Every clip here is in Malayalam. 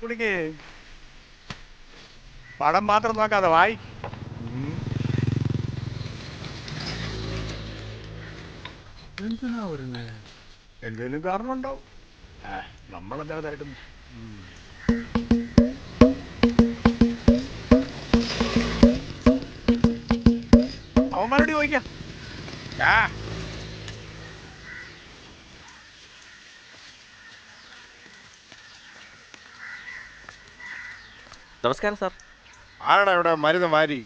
കുടിക്കേ. പടം മാത്രം നോക്കാതെ വായി. എന്തിനാ വരുന്നേ? എന്തെങ്കിലും കാരണം ഉണ്ടാവും. നമ്മളെന്തായിട്ടും അവന്മാരോട് ചോദിക്കാം. നമസ്കാരം സാർ. ആരാടാ ഇവിടെ മരുന്ന് മാരി?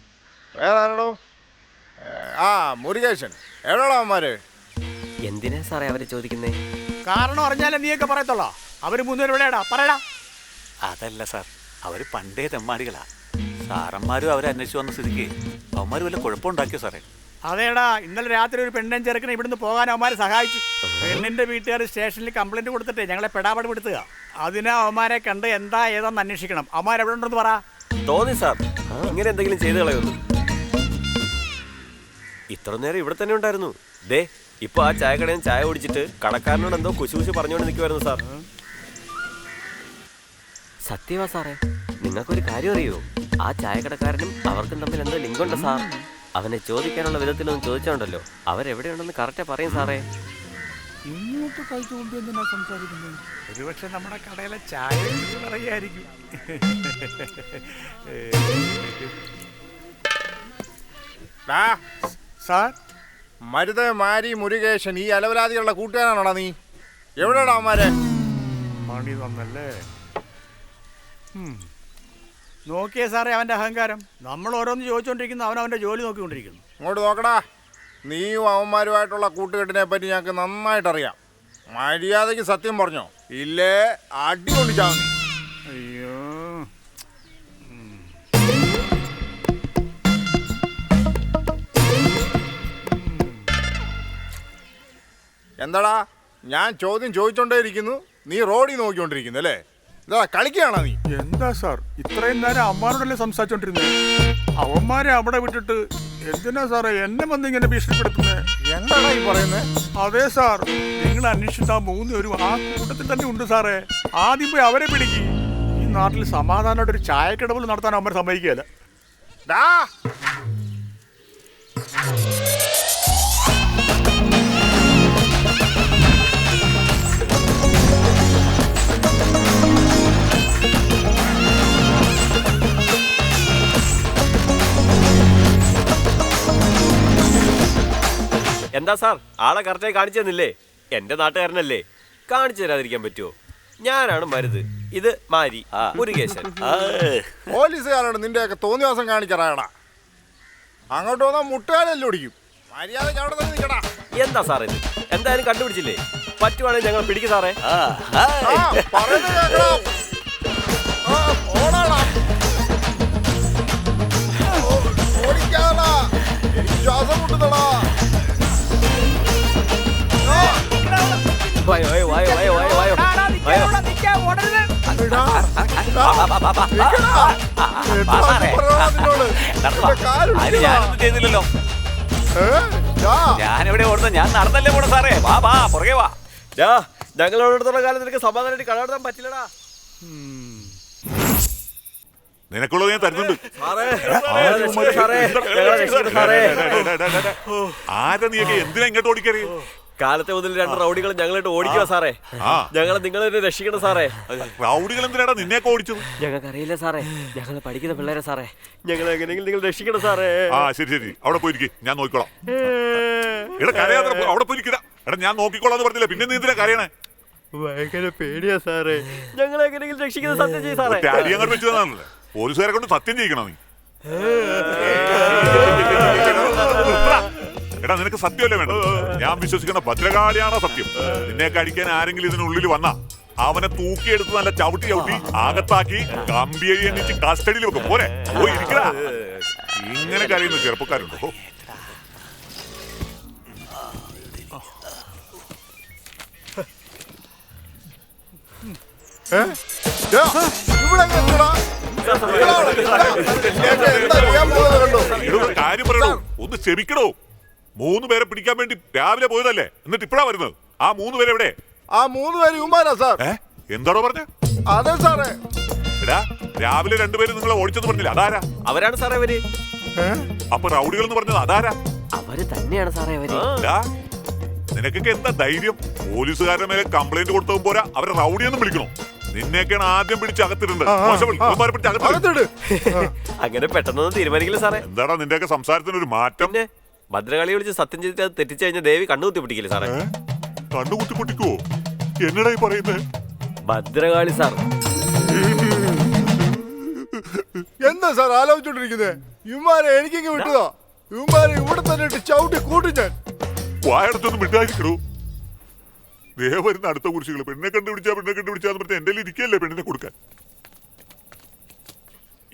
വേറെ ആരാടോ? ആ മുരുകേശൻ. എവിടെയാണോ അവന്മാര്? എന്തിനാ സാറേ അവരെ ചോദിക്കുന്നേ? കാരണം അറിഞ്ഞാലേ നീയൊക്കെ പറയത്തുള്ളോ? അവര് മൂന്നുപേരും എവിടെയാടാ? പറയടാ. അതല്ല സാർ, അവര് പണ്ടേ തെമ്മാടികളാ. സാറന്മാരും അവരെ അന്വേഷിച്ച് വന്ന സ്ഥിതിക്ക് അവന്മാര് വല്ല കുഴപ്പമുണ്ടാക്കിയോ സാറേ? അതേടാ, ഇന്നലെ രാത്രി ഒരു പെണ്ണൻ ചെറുക്കനെ ഇവിടുന്ന് പോകാൻ അവന്മാരെ സഹായിച്ചു. പെണ്ണിന്റെ വീട്ടുകാർ സ്റ്റേഷനിൽ കംപ്ലൈന്റ് കൊടുത്തിട്ട് ഞങ്ങളെ പെടാപാട് പെടുത്തുക. അതിനാ അവന്മാരെ കണ്ട് എന്താ ഏതാന്ന് അന്വേഷിക്കണം. അവന്മാരെവിടെ ഉണ്ടെന്ന് പറ. തോന്നി സാർ ഇങ്ങനെ എന്തെങ്കിലും ചെയ്തു കളയൊന്നു. ഇത്ര നേരം ഇവിടെ തന്നെ ഉണ്ടായിരുന്നു. ദേ ഇപ്പൊ ആ ചായക്കടയിൽ ചായ കുടിച്ചിട്ട് കടക്കാരനോട് എന്തോ കുശുകുശു പറഞ്ഞുകൊണ്ട് നിൽക്കുമായിരുന്നു സാർ. സത്യവാ സാറേ, നിങ്ങൾക്കൊരു കാര്യം അറിയോ? ആ ചായക്കടക്കാരനും അവർക്കും തമ്മിൽ എന്തോ ലിങ്കുണ്ട് സാർ. അവനെ ചോദിക്കാനുള്ള വിധത്തിലൊന്നും ചോദിച്ചോണ്ടല്ലോ അവരെവിടെയുണ്ടെന്ന് കറക്റ്റ് പറയും സാറേ. ഇങ്ങോട്ട് കഴിച്ചുകൊണ്ട് എന്തിനാ സംസാരിക്കുന്നത്? ഒരുപക്ഷെ നമ്മുടെ കടയിലെ ചായ പറയായിരിക്കും. സാർ, മരുത് മാരി മുരുകേശൻ ഈ അലവലാദികളുടെ കൂട്ടുകാരാണോടാ നീ? എവിടെയാടാ അവന്മാരെ? പണി തന്നല്ലേ. നോക്കിയേ സാറേ അവൻ്റെ അഹങ്കാരം. നമ്മൾ ഓരോന്ന് ചോദിച്ചുകൊണ്ടിരിക്കുന്നു, അവൻ്റെ ജോലി നോക്കിക്കൊണ്ടിരിക്കുന്നു. ഇങ്ങോട്ട് നോക്കടാ. നീയും അവന്മാരുമായിട്ടുള്ള കൂട്ടുകെട്ടിനെ പറ്റി ഞങ്ങൾക്ക് നന്നായിട്ടറിയാം. മര്യാദയ്ക്ക് സത്യം പറഞ്ഞോ, ഇല്ലേ അടി കൊണ്ടിച്ചാവും നീ. അയ്യോ, എന്താടാ ഞാൻ ചോദ്യം ചോദിച്ചോണ്ടേ ഇരിക്കുന്നു, നീ റോഡിൽ നോക്കിക്കൊണ്ടിരിക്കുന്നു അല്ലേ? ഇതാ കളിക്കുകയാണോ നീ? എന്താ സാർ ഇത്രയും നേരം അമ്മാരോടല്ലേ സംസാരിച്ചോണ്ടിരുന്നത്? അവന്മാരെ അവിടെ വിട്ടിട്ട് എന്തിനാ സാറേ എന്നെ വന്ന് ഇങ്ങനെ ഭീഷണിപ്പെടുത്തുന്നത്? എന്താടാ ഈ പറയുന്നത്? അതെ സാർ, നിങ്ങൾ അന്വേഷിച്ചിട്ട് ആ മൂന്നുപേരും ആ കൂട്ടത്തിൽ തന്നെ ഉണ്ട് സാറേ. ആദ്യം പോയി അവരെ പിടിക്കും. ഈ നാട്ടിൽ സമാധാനമായിട്ട് ഒരു ചായക്കിടവിൽ നടത്താൻ അവന്മാർ സമ്മതിക്കുകയല്ല. എന്താ സാർ ആളെ കറക്റ്റായി കാണിച്ചു തന്നില്ലേ? എന്റെ നാട്ടുകാരനല്ലേ, കാണിച്ചു തരാതിരിക്കാൻ പറ്റുമോ? ഞാനാണ് മരുത്, ഇത് മാരി മുരുകേശൻ. പോലീസുകാരോട് നിന്റെയൊക്കെ തോന്നിവാസം കാണിക്കാറായടാ. അങ്ങോട്ട് വന്നാൽ മുട്ടുകാരല്ലേ ഓടിക്കും. മര്യാദയ്ക്ക് അവിടെ തന്നെ നിൽക്കടാ. എന്താ സാറേ ഇത്? എന്തായാലും കണ്ടുപിടിച്ചില്ലേ? പറ്റുവാണെങ്കിൽ ഞങ്ങൾ പിടിക്കും സാറേ. ശ്വാസം മുട്ടുന്നടാ. വായോ വായോ വായോ വായോ വായോ വായോ വായോ. ഞാനൊന്നും ചെയ്തില്ലല്ലോ. ഞാനെവിടെ ഓടുന്ന? ഞാൻ നടന്നല്ലേ പോണ സാറേ. വാ വാ പുറകെ വാ. ഞങ്ങളോടത്തോളം കാലം നിനക്ക് സമാധാനമായിട്ട് കടമെടുത്താൻ പറ്റില്ലടാ. നിനക്കുള്ളത് ഞാൻ തരുന്നുണ്ട്. ആരാ നീയൊക്കെ എന്തിനാ ഇങ്ങോട്ട് ഓടിക്കറി? കാലത്തെ മുതൽ 2 റൗഡികൾ ഞങ്ങളായിട്ട് ഓടിക്കുക സാറേ. ഞങ്ങളെ നിങ്ങൾ രക്ഷിക്കണം സാറേ. റൗഡികൾ എന്തിനാടാ നിന്നെയൊക്കെ ഓടിച്ചത്? ഞങ്ങൾക്കറിയില്ല സാറേ, ഞങ്ങൾ പഠിക്കുന്ന പിള്ളേരെ സാറേ. ഞങ്ങൾ എങ്ങനെയെങ്കിലും നിങ്ങൾ രക്ഷിക്കണം സാറേ. ശരി ശരി, അവിടെ പോയിരിക്കും, ഞാൻ നോക്കിക്കോളാം. എടാ കരയാതെ അവിടെ പോയിരിക്കടാ. എടാ ഞാൻ നോക്കിക്കോളാന്ന് പറഞ്ഞില്ല, പിന്നെ നീ എന്തിനാ കരയണേ? ഭയങ്കര പേടിയാ സാറേ. ഞങ്ങളെ എങ്ങനെയെങ്കിലും രക്ഷിക്കുന്ന സത്യം ചെയ്യും സാറേ. അടി അങ്ങോട്ട് വെച്ചു തന്നാണല്ലേ? പോലീസുകാരെ കൊണ്ട് സത്യം ചെയ്യിക്കണം നീ. എടാ നിനക്ക് സത്യമല്ലേ വേണ്ടത്? ഞാൻ വിശ്വസിക്കുന്ന ഭദ്രകാളിയാണോ സത്യം? നിന്നെയൊക്കെ അടിക്കാൻ ആരെങ്കിലും ഇതിനുള്ളിൽ വന്നാ അവനെ തൂക്കിയെടുത്ത് നല്ല ചവിട്ടി ചവിട്ടി അകത്താക്കി കമ്പിയെ എണ്ണിച്ച് കസ്റ്റഡിയിൽ വെക്കും. പോരെ പോയി ഇരിക്കടാ. ഇങ്ങനെ കരയുന്ന ചെറുപ്പക്കാരുണ്ടോ? കാര്യം പറയണോ, ഒന്ന് ക്ഷമിക്കണോ? 3 പേരെ പിടിക്കാൻ വേണ്ടി രാവിലെ പോയതല്ലേ, എന്നിട്ട് ഇപ്പഴാ വരുന്നത്? ആ 3 പേര് എവിടെ? ആ 3 പേര് ഇവന്മാരാ സാർ. എന്താണോ പറഞ്ഞ? അതെ സാറേ. എടാ രാവിലെ 2 പേര് നിങ്ങളെ ഓടിച്ചെന്ന് പറഞ്ഞില്ല, അതാരാ? അവരാണ് സാറേ അവര്. അപ്പൊ റൗഡികൾ എന്ന് പറഞ്ഞത് അതാരാ? അവര് തന്നെയാണ് സാറേ അവര്. നിനക്കൊക്കെ എന്താ ധൈര്യം? പോലീസുകാരുടെ മേലെ കംപ്ലൈന്റ് കൊടുത്തതും പോരാ, അവരെ റൗഡിയെന്നും വിളിക്കണോ? നിന്നെയൊക്കെയാണ് ആദ്യം പിടിച്ച് അകത്തിട്ടുണ്ട്. അങ്ങനെ പെട്ടെന്നൊന്നും തീരുമാനിക്കില്ല സാറേ. എന്താടാ നിന്റെയൊക്കെ സംസാരത്തിന് ഒരു മാറ്റം? പിന്നെ ഭദ്രകാളിയെ വിളിച്ച് സത്യം ചെയ്തിട്ട് അത് തെറ്റിച്ചു കഴിഞ്ഞാൽ ദേവി കണ്ണുകുത്തി പിടിക്കില്ലേ സാറേ? കണ്ണുകുത്തി പൊട്ടിക്കുവോ? എന്നടാ ഈ പറയുന്നത്? ഭദ്രകാളി സാർ. എന്താ സാർ ആലോചിച്ചോണ്ടിരിക്കുന്നത്? ഇവന്മാരെ എനിക്കെങ്ങ് വിട്ടതോ? ഇവന്മാരെ ഇവിടെ തന്നെ ഇട്ട് ചവിട്ടി കൂട്ടി ഞാൻ. വായടത്തൊന്നും വിട്ടായിരിക്കണു. ദേവരുന്ന അടുത്ത കുറിച്ചുകൾ പെണ്ണെ കണ്ടുപിടിച്ചാന്ന് പറഞ്ഞാൽ എന്റെ ഇരിക്കല്ലേ പെണ്ണിനെ കൊടുക്കാൻ.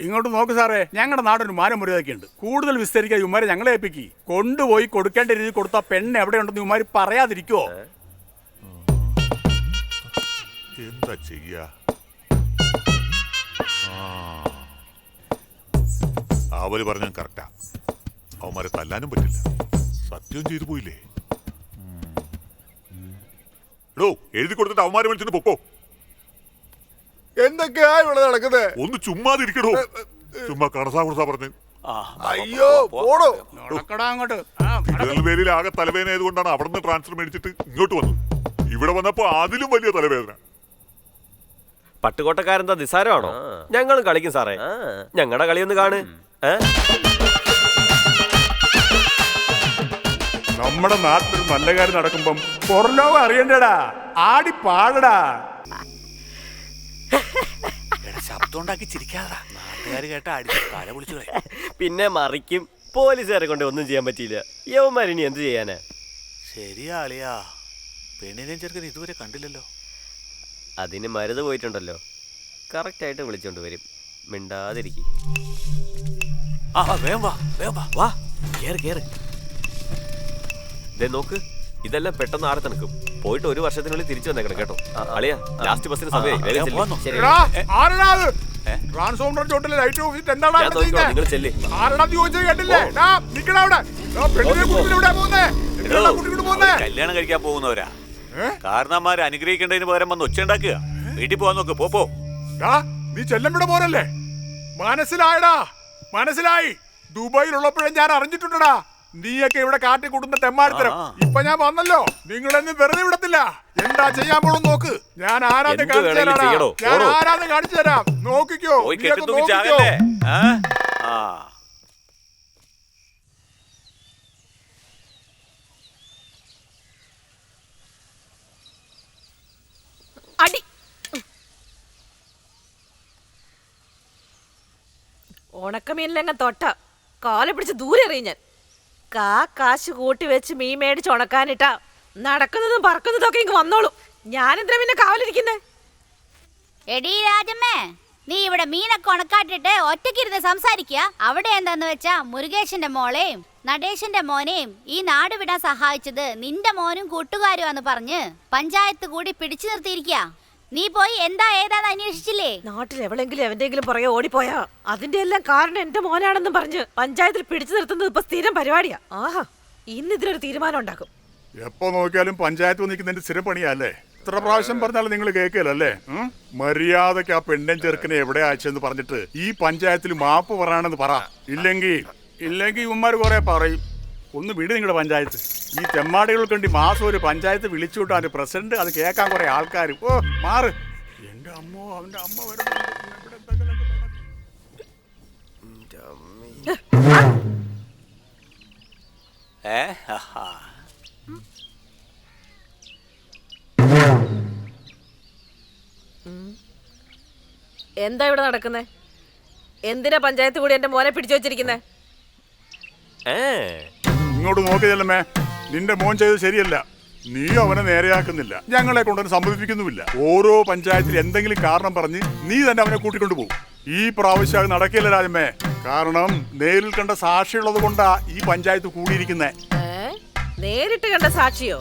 ഇങ്ങോട്ട് നോക്ക് സാറേ, ഞങ്ങളുടെ നാടൊരു മാനമര്യാദയൊക്കെ ഉണ്ട്. കൂടുതൽ വിസ്തരിക്കാൻ ഇവന്മാരെ ഞങ്ങളെ ഏൽപ്പിക്കി. കൊണ്ടുപോയി കൊടുക്കേണ്ട രീതി കൊടുത്താൽ പെണ്ണ് എവിടെയുണ്ടെന്ന് ഇവന്മാർ പറയാതിരിക്കുവോ? എന്താ ചെയ്യാ? അവര് പറഞ്ഞ കറക്റ്റാ. അവന്മാരെ തല്ലാനും പറ്റില്ല. സത്യം ചെയ്തു പോയില്ലേ? എടോ എഴുതി കൊടുത്തിട്ട് അവന്മാരെ വിളിച്ചിട്ട് പൊക്കോ. എന്തൊക്കെയാ ഇവിടെ നടക്കുന്നത്? ഒന്ന് ചുമ്മാതിരിക്കണോ? ചുമ്മാ കണസാ കുണസാ പറഞ്ഞു. അയ്യോ പോടോ. അങ്ങോട്ട്. തിരുനെൽവേലിയിൽ ആകെ തലവേദന ആയതുകൊണ്ടാണ് അവിടെ നിന്ന് ട്രാൻസ്ഫർ മേടിച്ചിട്ട് ഇങ്ങോട്ട് വന്നത്. ഇവിടെ വന്നപ്പോ അതിലും വലിയ തലവേദന. പട്ടുകോട്ടക്കാരെന്താ നിസ്സാരമാണോ? ഞങ്ങളും കളിക്കും സാറേ. ഞങ്ങളുടെ കളിയൊന്ന് കാണ്. നമ്മുടെ നാട്ടിൽ നല്ല കാര്യം നടക്കുമ്പം പുറലോകം അറിയണ്ടടാ, ആടി പാടടാ. ശബ്ദം ഉണ്ടാക്കി ചിരിക്കാതാ, നാട്ടുകാർ കേട്ട അടിച്ച് തല വിളിച്ചു. പിന്നെ മറിക്കും. പോലീസുകാരെ കൊണ്ട് ഒന്നും ചെയ്യാൻ പറ്റിയില്ല. യവന്മാരിനി എന്ത് ചെയ്യാനാ? ശരിയാ അളിയാ, പെണ്ണിനെയും ചെറുക്കൻ ഇതുവരെ കണ്ടില്ലല്ലോ. അതിന് മരുന്ന് പോയിട്ടുണ്ടല്ലോ. കറക്റ്റായിട്ട് വിളിച്ചോണ്ട് വരും. മിണ്ടാതിരിക്കും. വേഗം വാ, വേഗം വാ. വാ, കേറ് കേറ്. ദേ നോക്ക്, ഇതെല്ലാം പെട്ടെന്ന് ആടെ തണുക്കും. പോയിട്ട് 1 വർഷത്തിനുള്ളിൽ തിരിച്ചു വന്നേക്കണം കേട്ടോ. അളിയാ, ലാസ്റ്റ് ബസ്സിന് സമയമായി. വേഗം ചെല്ല്. ശരി. എടാ, ആരെടാ അത്? ട്രാൻസ്ഫോമർ ചോട്ടിലെ ലൈറ്റ് ഓഫീസിൽ എന്താടാ ഞാൻ നോക്കിക്കോളാം, നിങ്ങൾ ചെല്ല്. ആരെടാ ചോദിച്ചത് കേട്ടില്ലേ? നിക്കടാ അവിടെ. പെണ്ണിനെ കുട്ടിയുടെ ഇവിടെ പോകുന്നേ. എന്തിനാ കുട്ടിയോട് പോകുന്നേ? കല്യാണം കഴിക്കാൻ പോകുന്നവരാ. കാരണന്മാരെ അനുഗ്രഹിക്കേണ്ടതിന് പകരം വന്ന് ഒച്ച ഉണ്ടാക്കുക. വീട്ടിൽ പോവാൻ നോക്ക്. പോ. നീ ചെല്ലമ്പിടെ പോരല്ലേ? മനസ്സിലായടാ, മനസ്സിലായി. ദുബായിലുള്ളപ്പോഴും ഞാൻ അറിഞ്ഞിട്ടുണ്ടടാ നീയൊക്കെ ഇവിടെ കാട്ടിക്കൂട്ടുന്ന തെമ്മാടിത്തരം. ഇപ്പൊ ഞാൻ വന്നല്ലോ, നിങ്ങളെന്ന് വെറുതെ വിടത്തില്ല. എന്താ ചെയ്യാൻ പോണെന്ന് നോക്ക്. ഞാൻ ആരാധന കാണിച്ചു തരാം. നോക്കിക്കോ. അടി ഉണക്കമീനിലെങ്ങ തൊട്ട കാലെ പിടിച്ച് ദൂരെ എറിയും ഞാൻ. കാശ് കൂട്ടി വെച്ച് മീൻ മേടിച്ച് ഉണക്കാനിട്ടാ നടക്കുന്നതും പറക്കുന്നതും ഒക്കെ ഇങ്ങ് വന്നോളൂ. ഞാനെന്തിനാ പിന്നെ കാവലിരിക്കുന്നേ? എടീ രാജമ്മേ, നീ ഇവിടെ മീനൊക്കെ ഉണക്കാട്ടിട്ട് ഒറ്റയ്ക്കിരുന്ന് സംസാരിക്കുക. അവിടെ എന്താന്ന് വെച്ചാ മുരുകേശന്റെ മോളെയും നടേശന്റെ മോനെയും ഈ നാട് വിടാൻ സഹായിച്ചത് നിന്റെ മോനും കൂട്ടുകാരുമാന്ന് പറഞ്ഞ് പഞ്ചായത്ത് കൂടി പിടിച്ചു നിർത്തിയിരിക്കുക. നീ പോയി എന്താ ഏതാന്ന് അന്വേഷിച്ചില്ലേ? നാട്ടിൽ എവിടെങ്കിലും എവന്റെങ്കിലും പുറകെ ഓടിപ്പോയാ അതിന്റെ എല്ലാം കാരണം എന്റെ മോനാണെന്നും പറഞ്ഞ് പഞ്ചായത്തിൽ പിടിച്ചു നിർത്തുന്നത് ഇപ്പൊ സ്ഥിരം പരിപാടിയാ. ആഹാ, ഇന്ന് ഇതിനൊരു തീരുമാനം ഉണ്ടാക്കും. എപ്പോ നോക്കിയാലും പഞ്ചായത്ത് വന്നിരിക്കുന്നതിന്റെ സ്ഥിരം പണിയല്ലേ? ഇത്ര പ്രാവശ്യം പറഞ്ഞാലും നിങ്ങൾ കേൾക്കല്ലേ? മര്യാദക്ക് ആ പെണ്ണൻ ചെറുക്കനെ എവിടെ അയച്ചെന്ന് പറഞ്ഞിട്ട് ഈ പഞ്ചായത്തിൽ മാപ്പ് പറയാണെന്ന് പറ. ഇല്ലെങ്കിൽ ഇവന്മാർ കുറെ പറയും. ഒന്ന് വിട് നിങ്ങളുടെ പഞ്ചായത്ത്. ഈ തെമ്മാടികൾക്ക് വേണ്ടി മാസം ഒരു പഞ്ചായത്ത് വിളിച്ചു വിട്ടാ അതിന്റെ പ്രസിഡന്റ്, അത് കേൾക്കാൻ കുറെ ആൾക്കാർ. ഓ മാറ്. എന്റെ അമ്മോ, അവന്റെ അമ്മ എന്താ ഇവിടെ നടക്കുന്നേ? എന്തിനാ പഞ്ചായത്ത് കൂടി എന്റെ മോനെ പിടിച്ചു വെച്ചിരിക്കുന്നേ? ഇങ്ങോട്ട് നോക്കിയല്ലേ, നിന്റെ മോൻ ചെയ്തത് ശരിയല്ല. നീ അവനെ നേരെയാക്കുന്നില്ല, ഞങ്ങളെ കൊണ്ടൊന്നും സമ്മതിപ്പിക്കുന്നുമില്ല. ഓരോ പഞ്ചായത്തിൽ എന്തെങ്കിലും കാരണം പറഞ്ഞ് നീ തന്നെ അവനെ കൂട്ടിക്കൊണ്ടു പോകും. ഈ പ്രാവശ്യം അത് നടക്കില്ല രാജമ്മേ. കാരണം നേരിൽ കണ്ട സാക്ഷിയുള്ളത് കൊണ്ടാ ഈ പഞ്ചായത്ത് കൂടിയിരിക്കുന്നേ. നേരിട്ട് കണ്ട സാക്ഷിയോ?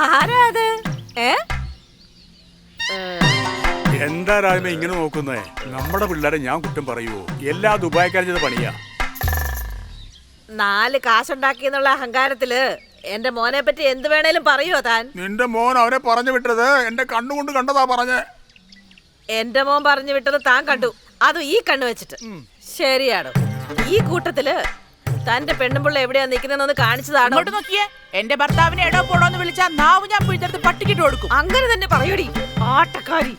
ആരാ അത്? എന്താ രാജമ്മ ഇങ്ങനെ നോക്കുന്നേ? നമ്മുടെ പിള്ളേരെ ഞാൻ കുറ്റം പറയുവോ? എല്ലാ ദുബായ്ക്കാരും ചെയ്ത പണിയാ. 4 കാശുണ്ടാക്കി എന്നുള്ള അഹങ്കാരത്തില് എന്റെ മോനെ പറ്റി എന്ത് വേണേലും പറയുവോ താൻ? നിന്റെ മോൻ അവനെ പറഞ്ഞു വിട്ടത് എന്റെ കണ്ണുകൊണ്ട് കണ്ടതാ പറഞ്ഞേ. എന്റെ മോൻ പറഞ്ഞു വിട്ടത് താൻ കണ്ടു, അതും ഈ കണ്ണു വെച്ചിട്ട്. ശരിയാണോ? ഈ കൂട്ടത്തില് തന്റെ പെണ്ണുമ്പിള്ള എവിടെയാ നിൽക്കുന്നതെന്ന് കാണിച്ചതാണോ? അങ്ങോട്ട് നോക്കിയേ, എന്റെ ഭർത്താവിനെ എടോ പോടോന്ന് വിളിച്ചാ നാവ് ഞാൻ പിടിച്ചെടുത്ത് പട്ടിക്കിട്ട് കൊടുക്കും. അങ്ങനെ തന്നെ പറയൂടി ആട്ടക്കാരി.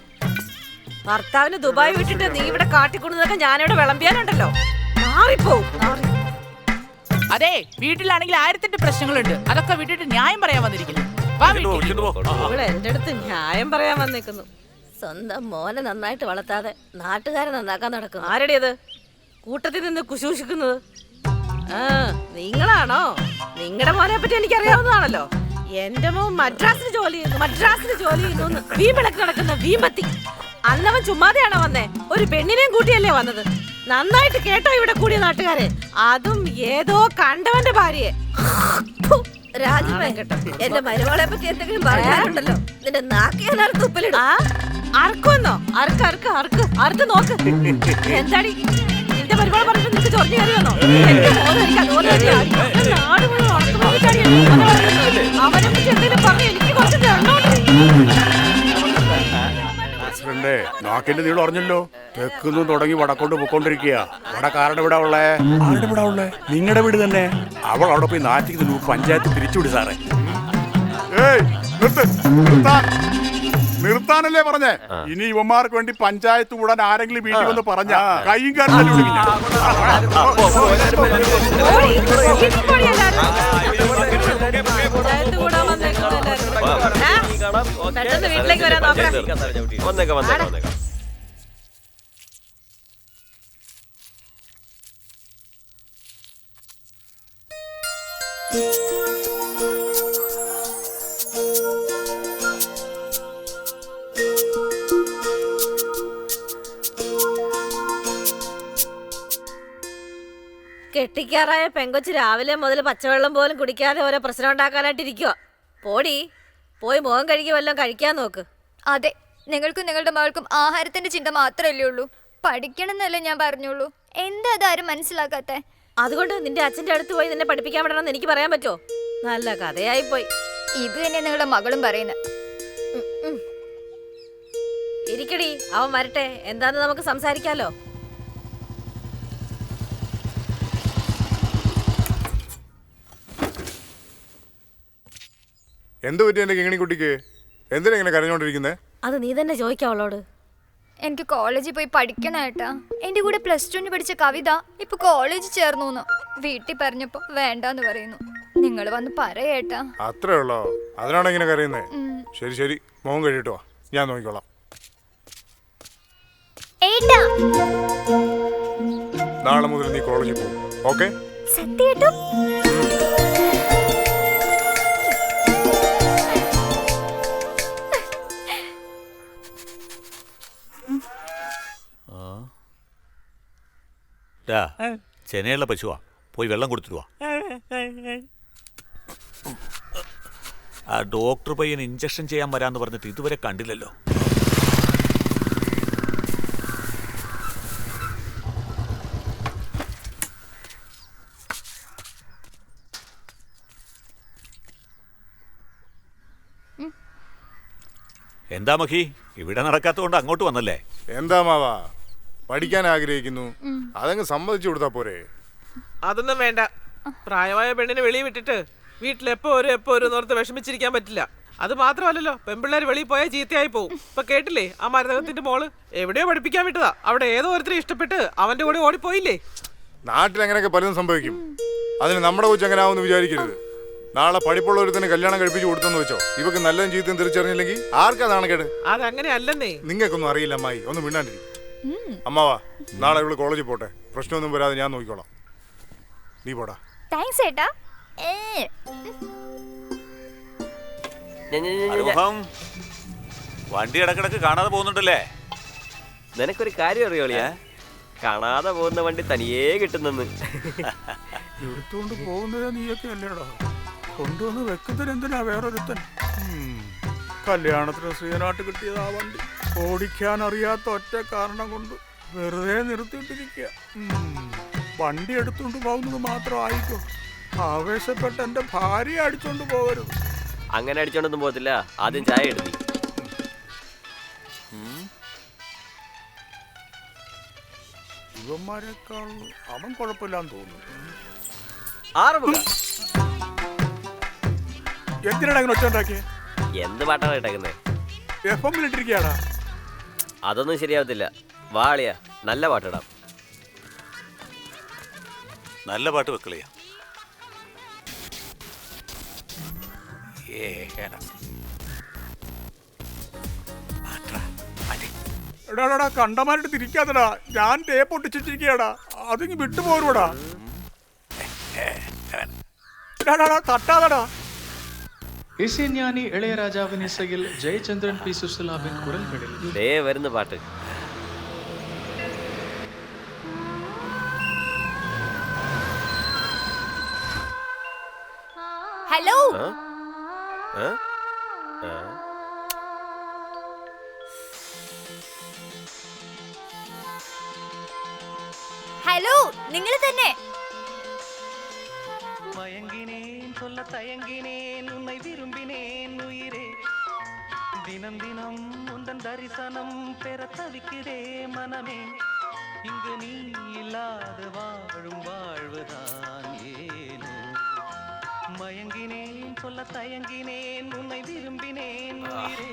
ഭർത്താവിന് ദുബായ് വിട്ടിട്ട് നീ ഇവിടെ കാട്ടിക്കൊടുന്നതൊക്കെ ഞാനിവിടെ വിളമ്പിയാലുണ്ടല്ലോ മാറിപ്പോവും. അതെ, വീട്ടിലാണെങ്കിൽ 1008 പ്രശ്നങ്ങളുണ്ട്. അതൊക്കെ വിട്ടിട്ട് ന്യായം പറയാൻ വന്നിരിക്കുന്നു. വാ വീട്ടിൽ. ഇവിടെ എന്റെ അടുത്ത് ന്യായം പറയാൻ വന്നേക്കുന്നു. സ്വന്തം മോനെ നന്നായിട്ട് വളർത്താതെ നാട്ടുകാരെ നന്നാക്കാൻ നടക്കും. ആരടി അത് കൂട്ടത്തിൽ നിന്ന് കുശൂഷിക്കുന്നത്? ആ, നിങ്ങളാണോ? നിങ്ങളുടെ മോനെ പറ്റി എനിക്കറിയാവുന്നതാണല്ലോ. എന്റെ മോൻ മദ്രാസിന് ജോലി ചെയ്യുന്നു വീമ്പിളക്ക് നടക്കുന്ന വീമ്പത്തി. അന്നവൻ ചുമ്മാതെയാണോ വന്നേ? ഒരു പെണ്ണിനെയും കൂട്ടിയല്ലേ വന്നത്? നന്നായിട്ട് കേട്ടോ ഇവിടെ കൂടിയ നാട്ടുകാരെ, അതും ഏതോ കണ്ടവന്റെ ഭാര്യയെ. എന്റെ മരുമകളെ പറ്റി എന്തെങ്കിലും പറയാറുണ്ടല്ലോ, നിന്റെ നാക്കിയാനടുത്ത് ഉപ്പിലിടും. അറക്കുവന്നോ? അറുത്ത് നോക്ക്. എന്താടി നിന്റെ മരുമകളെ പറഞ്ഞിട്ട് നിനക്ക് ചൊറിഞ്ഞു കയറിയെന്നോ? അവനെ പറ്റി എന്തെങ്കിലും പറഞ്ഞു എനിക്ക് കുറച്ച് പ്രസിഡന്റ്, നാക്കിന്റെ നീളം അറിഞ്ഞല്ലോ. തെക്കുന്നും തുടങ്ങി വടക്കോട്ട് പൊക്കോണ്ടിരിക്കുക. വടക്കാരുടെ ഇവിടെ ഉള്ളേ? ആരുടെ ഇവിടെ ഉള്ളേ? നിങ്ങളുടെ വീട് തന്നെ. അവൾ അവിടെ പോയി നാട്ടിൽ പഞ്ചായത്ത് പിരിച്ചുവിട് സാറേ. നിർത്താനല്ലേ പറഞ്ഞേ? ഇനി ഇവന്മാർക്ക് വേണ്ടി പഞ്ചായത്ത് കൂടാൻ ആരെങ്കിലും വീട്ടിൽ വന്ന് പറഞ്ഞ കൈയും കാര്യം വീട്ടിലേക്ക് വരാൻ നോക്കണം. വന്നേക്കാം. കെട്ടിക്കാറായ പെങ്കൊച്ച് രാവിലെ മുതൽ പച്ചവെള്ളം പോലും കുടിക്കാതെ ഓരോ പ്രശ്നം ഉണ്ടാക്കാനായിട്ടിരിക്കുക. പോയി മുഖം കഴുകി വല്ലതും കഴിക്കാൻ നോക്ക്. അതെ, നിങ്ങൾക്കും നിങ്ങളുടെ മകൾക്കും ആഹാരത്തിന്റെ ചിന്ത മാത്രമല്ലേ ഉള്ളൂ. പഠിക്കണം എന്നല്ലേ ഞാൻ പറഞ്ഞുള്ളൂ. എന്താ അതാരും മനസ്സിലാക്കാത്തെ? അതുകൊണ്ട് നിന്റെ അച്ഛന്റെ അടുത്ത് പോയി നിന്നെ പഠിപ്പിക്കാൻ വിടണമെന്ന് എനിക്ക് പറയാൻ പറ്റുമോ? നല്ല കഥയായി പോയി. ഇത് തന്നെ നിങ്ങളുടെ മകളും പറയുന്നത്. ഇരിക്കടി, അവൻ വരട്ടെ, എന്താന്ന് നമുക്ക് സംസാരിക്കാലോ. എന്ത് പറ്റി എന്റെ കിങ്ങിണിക്കുട്ടിക്ക്? എന്തിനാ ഇങ്ങനെ കരഞ്ഞോണ്ടിരിക്കുന്നേ? അത് നീ തന്നെ ചോദിക്കാം അവളോട്. എനിക്ക് കോളേജിൽ പോയി പഠിക്കണം ഏട്ടാ. എന്റെ കൂടെ +2 പഠിച്ച കവിത ഇപ്പൊ കോളേജിൽ ചേർന്നു. വീട്ടിൽ പറഞ്ഞപ്പോ വേണ്ടാന്ന് പറയുന്നു. നിങ്ങൾ വന്ന് പറയേട്ടാ. അത്രേ ഉള്ളോ? അതിനാണോ ഇങ്ങനെ കരയുന്നേ? ശരി, മോൻ കഴിയിട്ടോ, ഞാൻ നോക്കിക്കോളാം. നാളെ മുതൽ നീ കോളേജിൽ പോകും. ഓക്കെ? സത്യേട്ടോ? ചെനയുള്ള പശുവാ, പോയി വെള്ളം കൊടുത്തിടുവാ. ആ ഡോക്ടർ പയ്യൻ ഇഞ്ചക്ഷൻ ചെയ്യാൻ വരാന്ന് പറഞ്ഞിട്ട് ഇതുവരെ കണ്ടില്ലല്ലോ. എന്താ മഖി, ഇവിടെ നടക്കാത്തതുകൊണ്ട് അങ്ങോട്ട് വന്നല്ലേ? എന്താ മാവാ, പഠിക്കാൻ ആഗ്രഹിക്കുന്നു, അതങ്ങ് സമ്മതിച്ചു കൊടുത്താ പോരെ? അതൊന്നും വേണ്ട. പ്രായമായ പെണ്ണിനെ വെളിയിൽ വിട്ടിട്ട് വീട്ടിലെപ്പോ ഒരു ഓർത്ത് വിഷമിച്ചിരിക്കാൻ പറ്റില്ല. അത് മാത്രമല്ലല്ലോ, പെൺപിള്ളേർ വെളിയിൽ പോയാൽ ചീത്തയായി പോകും. ഇപ്പൊ കേട്ടില്ലേ, ആ മരുതകത്തിന്റെ മോള് എവിടെയോ പഠിപ്പിക്കാൻ വിട്ടതാ. അവിടെ ഏതോ ഒരുത്തരെ ഇഷ്ടപ്പെട്ട് അവന്റെ കൂടെ ഓടിപ്പോയില്ലേ. നാട്ടിൽ അങ്ങനെയൊക്കെ പലതും സംഭവിക്കും. അതിന് നമ്മുടെ കൊച്ചു അങ്ങനെ ആവുമെന്ന് വിചാരിക്കരുത്. നാളെ പഠിപ്പുള്ള ഒരുത്തന്നെ കല്യാണം കഴിപ്പിച്ച് കൊടുത്തെന്ന് വെച്ചോ, ഇവക്ക് നല്ലതും ചീത്തയും തിരിച്ചറിഞ്ഞില്ലെങ്കിൽ ആർക്കാ നാണക്കേട്? അതങ്ങനെ അല്ലെന്നേ. നിങ്ങൾക്കൊന്നും അറിയില്ല അമ്മായി, ഒന്ന് മിണ്ടാണ്ടിരി. അമ്മാവാ, നാളെ ഇവള് കോളേജിൽ പോട്ടെ, പ്രശ്നമൊന്നും വരാതെ ഞാൻ നോക്കിക്കോളാം. നീ പോടാ. താങ്ക്സ് ഏട്ടാ. വണ്ടി ഇടക്കിടക്ക് കാണാതെ പോകുന്നുണ്ടല്ലേ? നിനക്കൊരു കാര്യം അറിയോളിയാ? കാണാതെ പോകുന്ന വണ്ടി തനിയേ കിട്ടുന്നെന്ന്. എടുത്തോണ്ട് പോകുന്നത് നീയൊക്കെ അല്ലേടാ, കൊണ്ടുവന്ന് വെക്കുന്നതിന് എന്തിനാ വേറൊരുത്തൻ? കല്യാണത്തിന് ശ്രീനാട്ട് കിട്ടിയത് ആ വണ്ടി ഓടിക്കാൻ അറിയാത്ത ഒറ്റ കാരണം കൊണ്ട് വെറുതെ നിർത്തിയിട്ടിരിക്കുക. വണ്ടി എടുത്തോണ്ട് പോകുന്നത് മാത്രം ആയിക്കോ, ആവേശപ്പെട്ട് എന്റെ ഭാര്യ അടിച്ചോണ്ട് പോകരുത്. അങ്ങനെ അടിച്ചോണ്ടൊന്നും പോകത്തില്ല. ആദ്യം ചായ എടുത്തി. ഇവന്മാരെക്കാൾ അവൻ കുഴപ്പമില്ലാന്ന് തോന്നുന്നു. 6 മുഖ. എന്തിനാണ് അങ്ങനെ ഒച്ച ഉണ്ടാക്കിയേ? എന്ത് പാട്ടാണ് ഇട്ടേക്കുന്നത്? എഫ്എമ്മിൽ ഇട്ടിരിക്കയാടാ. അതൊന്നും ശരിയാവത്തില്ല. വാളിയാ, നല്ല പാട്ടിടാം. നല്ല പാട്ട് വെക്കളിയാ. എടാടാ കണ്ടമാനായിട്ട് തിരിക്കാത്തടാ. ഞാൻ ടേപ്പ് ഒട്ടിച്ചിട്ടിരിക്കയാടാ. അതിങ്ങ് വിട്ടുപോരൂടാ. തട്ടാതടാ. இசைஞானி இளையராஜாவின் இசையில் ஜெயச்சந்திரன் பி சுசிலாவின் குரல்களில் ദേ വരുന്ന പാട്ട്. ഹലോ ആ? ആ? ഹലോ, നിങ്ങൾ തന്നെ? மயங்கினேன் சொல்ல தயங்கினேன் உன்னை விரும்பினேன் உயிரே தினம் தினம் உந்தன் தரிசனம் பெற தவிக்கிறே மனமே இங்கு நீ இல்லாத வாழும் வாழ்வுதான் ஏனோ மயங்கினேன் சொல்ல தயங்கினேன் உன்னை விரும்பினேன் உயிரே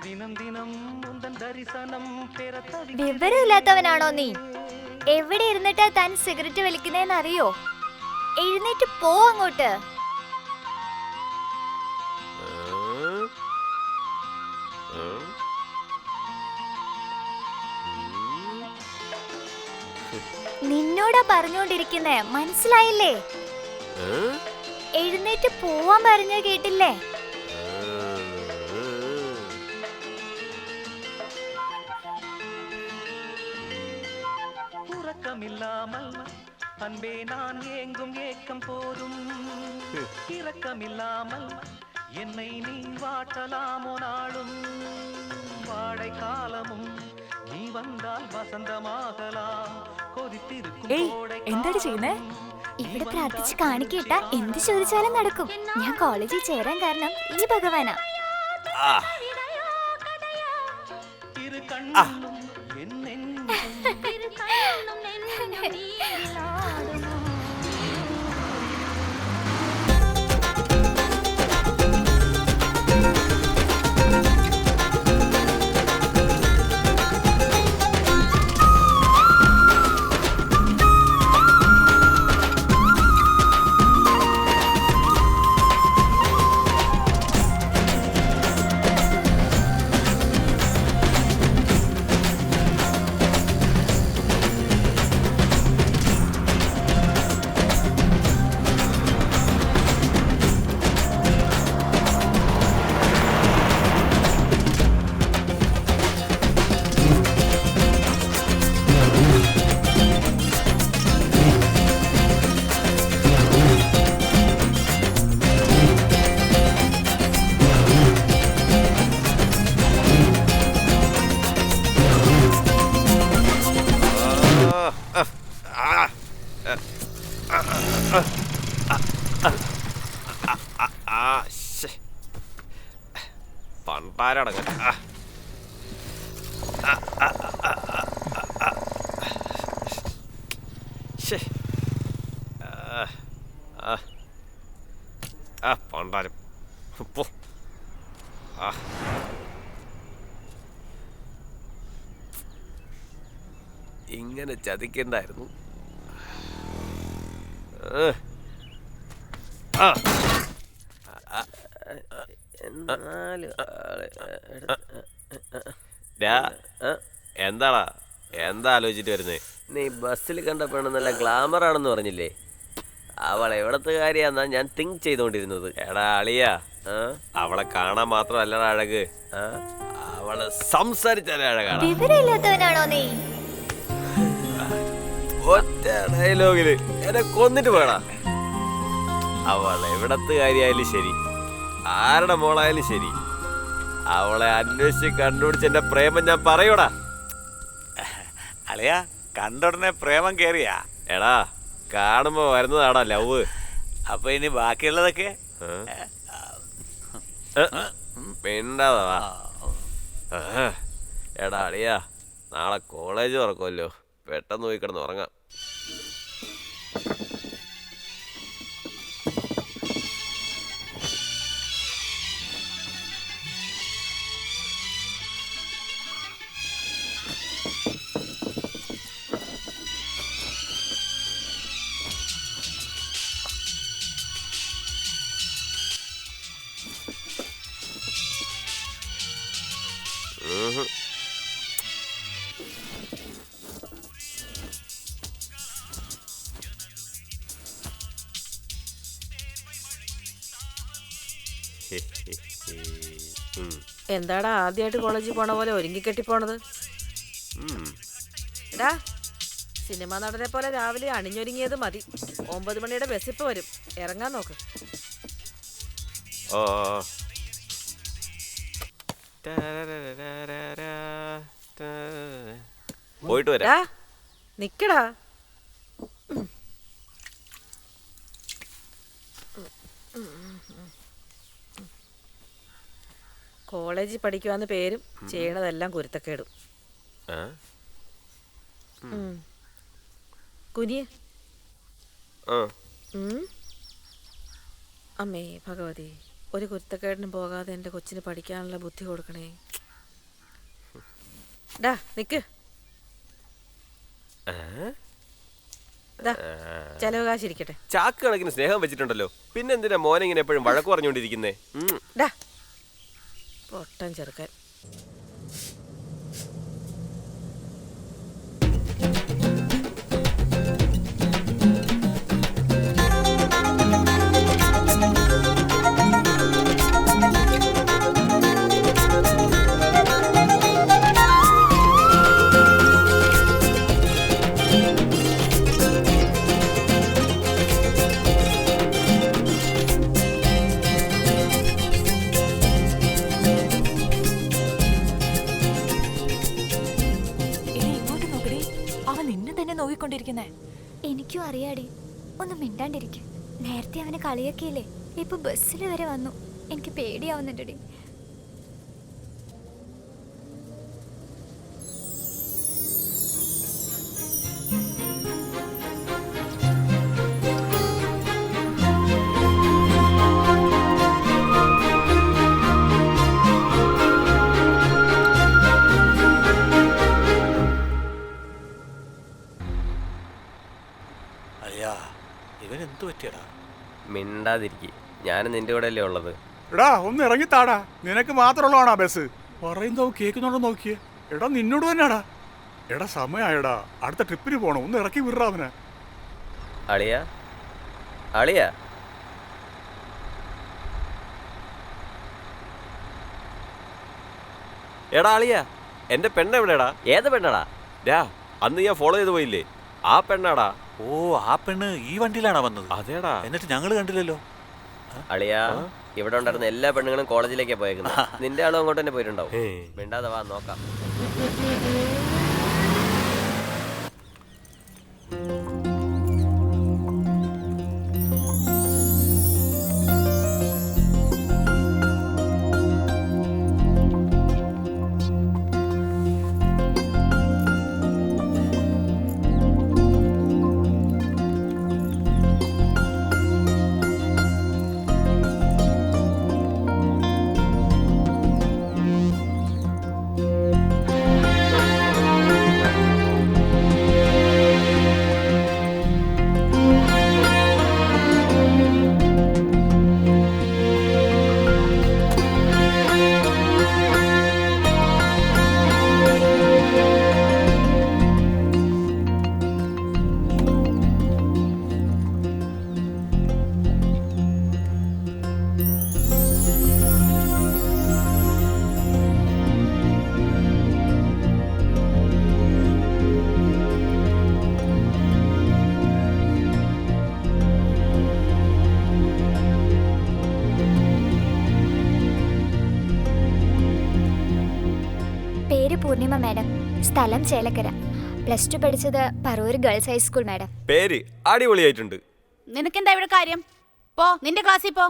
ദിനം ദിനം ഉന്തൻ ദർശനം പെര തവിக்கிறേ. വിവരമില്ലാത്തവനാണോ നീ? എവിടെ ഇരുന്നിട്ടാ താൻ സിഗരറ്റ് വലിക്കുന്നതെന്ന് അറിയോ? എഴുന്നേറ്റ് പോ അങ്ങോട്ട്. നിന്നോടാ പറഞ്ഞോണ്ടിരിക്കുന്നേ, മനസ്സിലായില്ലേ? എഴുന്നേറ്റ് പോവാൻ പറഞ്ഞ കേട്ടില്ലേ? ഉറക്കമില്ലാமல் அன்பே நான் ஏங்கும் ஏக்கம் போதும் இரக்கமில்லாமல் என்னை நீ வாட்டலாமோ நாளும் வாடை காலமும் நீ வந்தால் வசந்தமாகலாம் கொதித்திருக்கும் கோடை. എന്താണ് ചെയ്യുന്നേ? ഇവിടെ പ്രാർത്ഥിച്ച് കാണിക്കേട്ട എന്ത് ചോദിച്ചാലും നടക്കും. ഞാൻ കോളേജിൽ ചേരാൻ കാരണം ഈ ഭഗവാനാ. ഇരു കണ്ണും എന്നെന്നും ഇരു കണ്ണും എന്നെന്നും നീലാടുമോ. പണ്ടാരടങ്ങ. പണ്ടാരം പോ. ഇങ്ങനെ ചതിക്കണ്ടായിരുന്നു. എന്താടാ, എന്താ ആലോചിച്ചിട്ട് വരുന്നേ? നീ ബസ്സിൽ കണ്ട പെണ്ണ് നല്ല ഗ്ലാമർ ആണെന്ന് പറഞ്ഞില്ലേ? അവൾ എവിടത്തെ കാര്യാന്നാ ഞാൻ തിങ്ക് ചെയ്തോണ്ടിരുന്നത്. എടാ അളിയാ, അവളെ കാണാൻ മാത്രമല്ലടാ അഴക്, അവള് സംസാരിച്ചാലേ അഴകാണ്. വിവരമില്ലാത്തവനാണോ നീ? ഒറ്റ ഡയലോഗില് എന്നെ കൊന്നിട്ട് വേടാ. അവൾ എവിടത്തെ കാര്യായാലും ശരി, ആരുടെ മോളായാലും ശരി, അവളെ അന്വേഷിച്ച് കണ്ടുപിടിച്ച് എന്റെ പ്രേമം ഞാൻ പറയൂടാ. അളിയാ, കണ്ടുടനെ പ്രേമം കേറിയാ? എടാ, കാണുമ്പോ വരുന്നതാടാ ലവ്. അപ്പൊ ഇനി ബാക്കിയുള്ളതൊക്കെ മിണ്ടാതാ. എടാ അളിയാ, നാളെ കോളേജ് തുറക്കുമല്ലോ, പെട്ടെന്ന് പോയി കിടന്ന് ഉറങ്ങാം. എന്താടാ ആദ്യമായിട്ട് കോളേജിൽ പോണ പോലെ ഒരുങ്ങി കെട്ടി പോണത്? എടാ, സിനിമാ നടനെ പോലെ രാവിലെ അണിഞ്ഞൊരുങ്ങിയത് മതി. 9 മണിയുടെ ബസ് ഇപ്പൊ വരും, ഇറങ്ങാൻ നോക്ക്. ഓ പോയിട്ട് വരാം. നിക്കടാ. കോളേജിൽ പഠിക്കുവാന്ന് പേരും ചെയ്യണതെല്ലാം കുരുത്തക്കേടും. കുനിയെ. അമ്മേ ഭഗവതി, ഒരു കുരുത്തക്കേടിനും പോകാതെ എൻ്റെ കൊച്ചിന് പഠിക്കാനുള്ള ബുദ്ധി കൊടുക്കണേ. ഡാ നിക്ക്. ചെലവ് കാശിരിക്കട്ടെ. ചാക്ക് കണക്കിന് സ്നേഹം വെച്ചിട്ടുണ്ടല്ലോ, പിന്നെ എന്തിനാ മോനെ ഇങ്ങനെ എപ്പോഴും വഴക്ക് പറഞ്ഞുകൊണ്ടിരിക്കുന്നേ? ഡാ പൊട്ടൻ ചെറുക്കൻ. എനിക്കും അറിയാടി. ഒന്ന് മിണ്ടാണ്ടിരിക്കും. നേരത്തെ അവനെ കളിയാക്കിയില്ലേ, ഇപ്പൊ ബസ്സിൽ വരെ വന്നു. എനിക്ക് പേടിയാവുന്നുണ്ടടി. ഇവൻ എന്തു പറ്റിയടാ? മിണ്ടാതിരിക്കും, ഞാനും നിന്റെ കൂടെ അല്ലേ ഉള്ളത്. എടാ ഒന്ന് ഇറങ്ങിത്താടാ, നിനക്ക് മാത്രമുള്ളതാണാ ബസ്. പറയുന്നോ കേൾക്കുന്നുണ്ടോ നോക്കിയേ. എടാ നിന്നോട് തന്നെയാടാ. എടാ സമയമായടാ, അടുത്ത ട്രിപ്പിന് പോണം. ഒന്ന് ഇറക്കി വിടറാ അവനെ. അളിയാ അളിയാ, എടാ അളിയാ, എന്റെ പെണ്ണെവിടെടാ? ഏത് പെണ്ണാടാ? ഡാ, അന്ന് ഞാൻ ഫോളോ ചെയ്ത് പോയില്ലേ, ആ പെണ്ണാടാ. ഓ, ആ പെണ്ണ് ഈ വണ്ടിയിലാണോ വന്നത്? അതേടാ. എന്നിട്ട് ഞങ്ങൾ കണ്ടില്ലല്ലോ. അളിയാ, ഇവിടെ ഉണ്ടായിരുന്ന എല്ലാ പെണ്ണുങ്ങളും കോളേജിലേക്കാ പോയേക്കുന്നത്. നിന്റെ ആളും അങ്ങോട്ട് തന്നെ പോയിട്ടുണ്ടാവും. മിണ്ടാതെ വാ, നോക്കാം. പൂർണിമ മാഡം, സ്ഥലം ചേലക്കര. പ്ലസ് ടു പഠിച്ചത് പറവൂർ ഗേൾസ് ഹൈസ്കൂൾ മാഡം. പേര് അടിപൊളിയായിട്ടുണ്ട്. നിനക്കെന്താ ഇവിടെ കാര്യം? പോ, നിന്റെ ക്ലാസ്സിൽ പോ.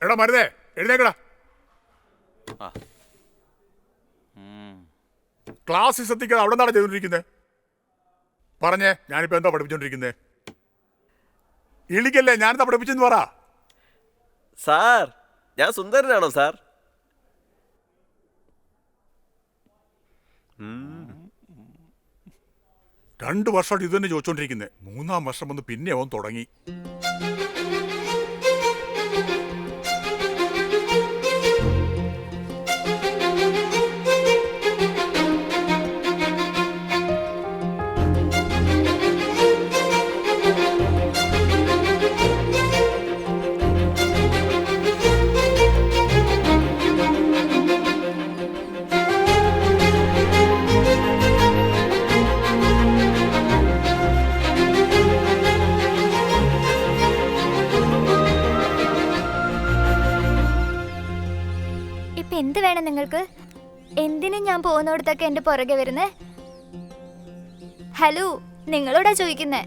എടാ മരുതേ, എഴുന്നേക്കടാ. ക്ലാസ്സിൽ ശ്രദ്ധിക്കാതെ അവിടെ നിന്നാണ് ചെയ്തോണ്ടിരിക്കുന്നത്. പറഞ്ഞേ, ഞാനിപ്പോ എന്താ പഠിപ്പിച്ചോണ്ടിരിക്കുന്നത്? ഇളിക്കല്ലേ, ഞാനെന്താ പഠിപ്പിച്ചെന്ന് പറ. സാർ, ഞാൻ സുന്ദരനാണോ സാർ? 2 വർഷമായിട്ട് ഇത് തന്നെ ചോദിച്ചോണ്ടിരിക്കുന്നത്. 3-ാം വർഷം വന്ന് പിന്നെ അവൻ തുടങ്ങി. എന്ത് വേണം നിങ്ങൾക്ക്? എന്തിനും ഞാൻ പോകുന്നിടത്തൊക്കെ എന്റെ പുറകെ വരുന്നേ? ഹലോ, നിങ്ങളോടാ ചോദിക്കുന്നേ.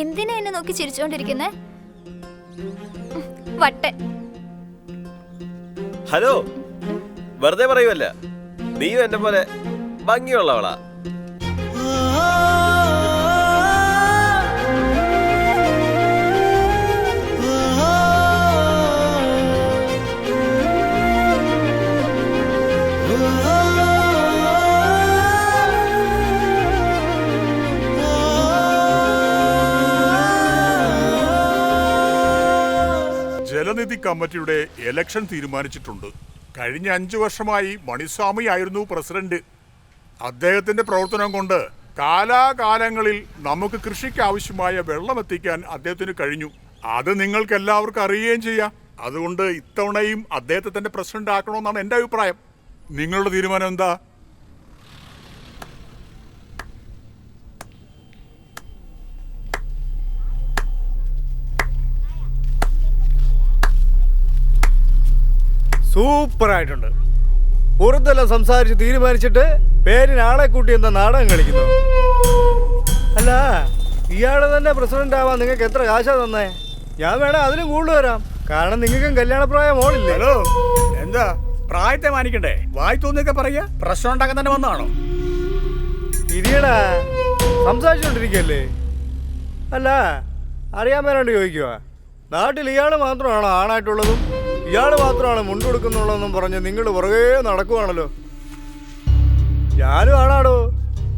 എന്തിനാ എന്നെ നോക്കി ചിരിച്ചോണ്ടിരിക്കുന്നേ? വട്ടൻ. ഹലോ, വെറുതെ പറയുമല്ല, നീയും എന്നെ പോലെ ഭംഗിയുള്ളവളാ. ജലനിധി കമ്മിറ്റിയുടെ ഇലക്ഷൻ തീരുമാനിച്ചിട്ടുണ്ട്. കഴിഞ്ഞ 5 വർഷമായി മണിസ്വാമി ആയിരുന്നു പ്രസിഡന്റ്. അദ്ദേഹത്തിന്റെ പ്രവർത്തനം കൊണ്ട് കാലാകാലങ്ങളിൽ നമുക്ക് കൃഷിക്ക് ആവശ്യമായ വെള്ളം എത്തിക്കാൻ അദ്ദേഹത്തിന് കഴിഞ്ഞു. അത് നിങ്ങൾക്ക് എല്ലാവർക്കും അറിയുകയും ചെയ്യാം. അതുകൊണ്ട് ഇത്തവണയും അദ്ദേഹത്തെ തന്നെ പ്രസിഡന്റ് ആക്കണമെന്നാണ് എൻ്റെ അഭിപ്രായം. നിങ്ങളുടെ തീരുമാനം എന്താ? സൂപ്പറായിട്ടുണ്ട്. പുറത്തെല്ലാം സംസാരിച്ച് തീരുമാനിച്ചിട്ട് പേരിന് ആളെ കൂട്ടി എന്താ നാടകം കളിക്കുന്നു? അല്ല, ഇയാള് തന്നെ പ്രസിഡന്റ് ആവാൻ നിങ്ങൾക്ക് എത്ര കാശാ തന്നേ? ഞാൻ വേണേ അതിലും കൂടുതൽ വരാം. കാരണം നിങ്ങൾക്കും കല്യാണപ്രായം മോളില്ലേ? ഹലോ, എന്താ പ്രായത്തെ മാനിക്കണ്ടേ? വായി തോന്നിയൊക്കെ പറയാ. പ്രശ്നം ഉണ്ടാക്കാൻ തന്നെ വന്നാണോ? ഇരിയടാ, സംസാരിച്ചോണ്ടിരിക്കല്ലേ. അല്ല, അറിയാൻ മേലോണ്ട് ചോദിക്കുക. നാട്ടിൽ ഇയാള് മാത്രമാണോ ആണായിട്ടുള്ളതും ഇയാള് മാത്രമാണ് മുൻകൊടുക്കുന്നുള്ളതെന്നും പറഞ്ഞ് നിങ്ങൾ പുറകെ നടക്കുവാണല്ലോ. ഞാനും ആണാടോ,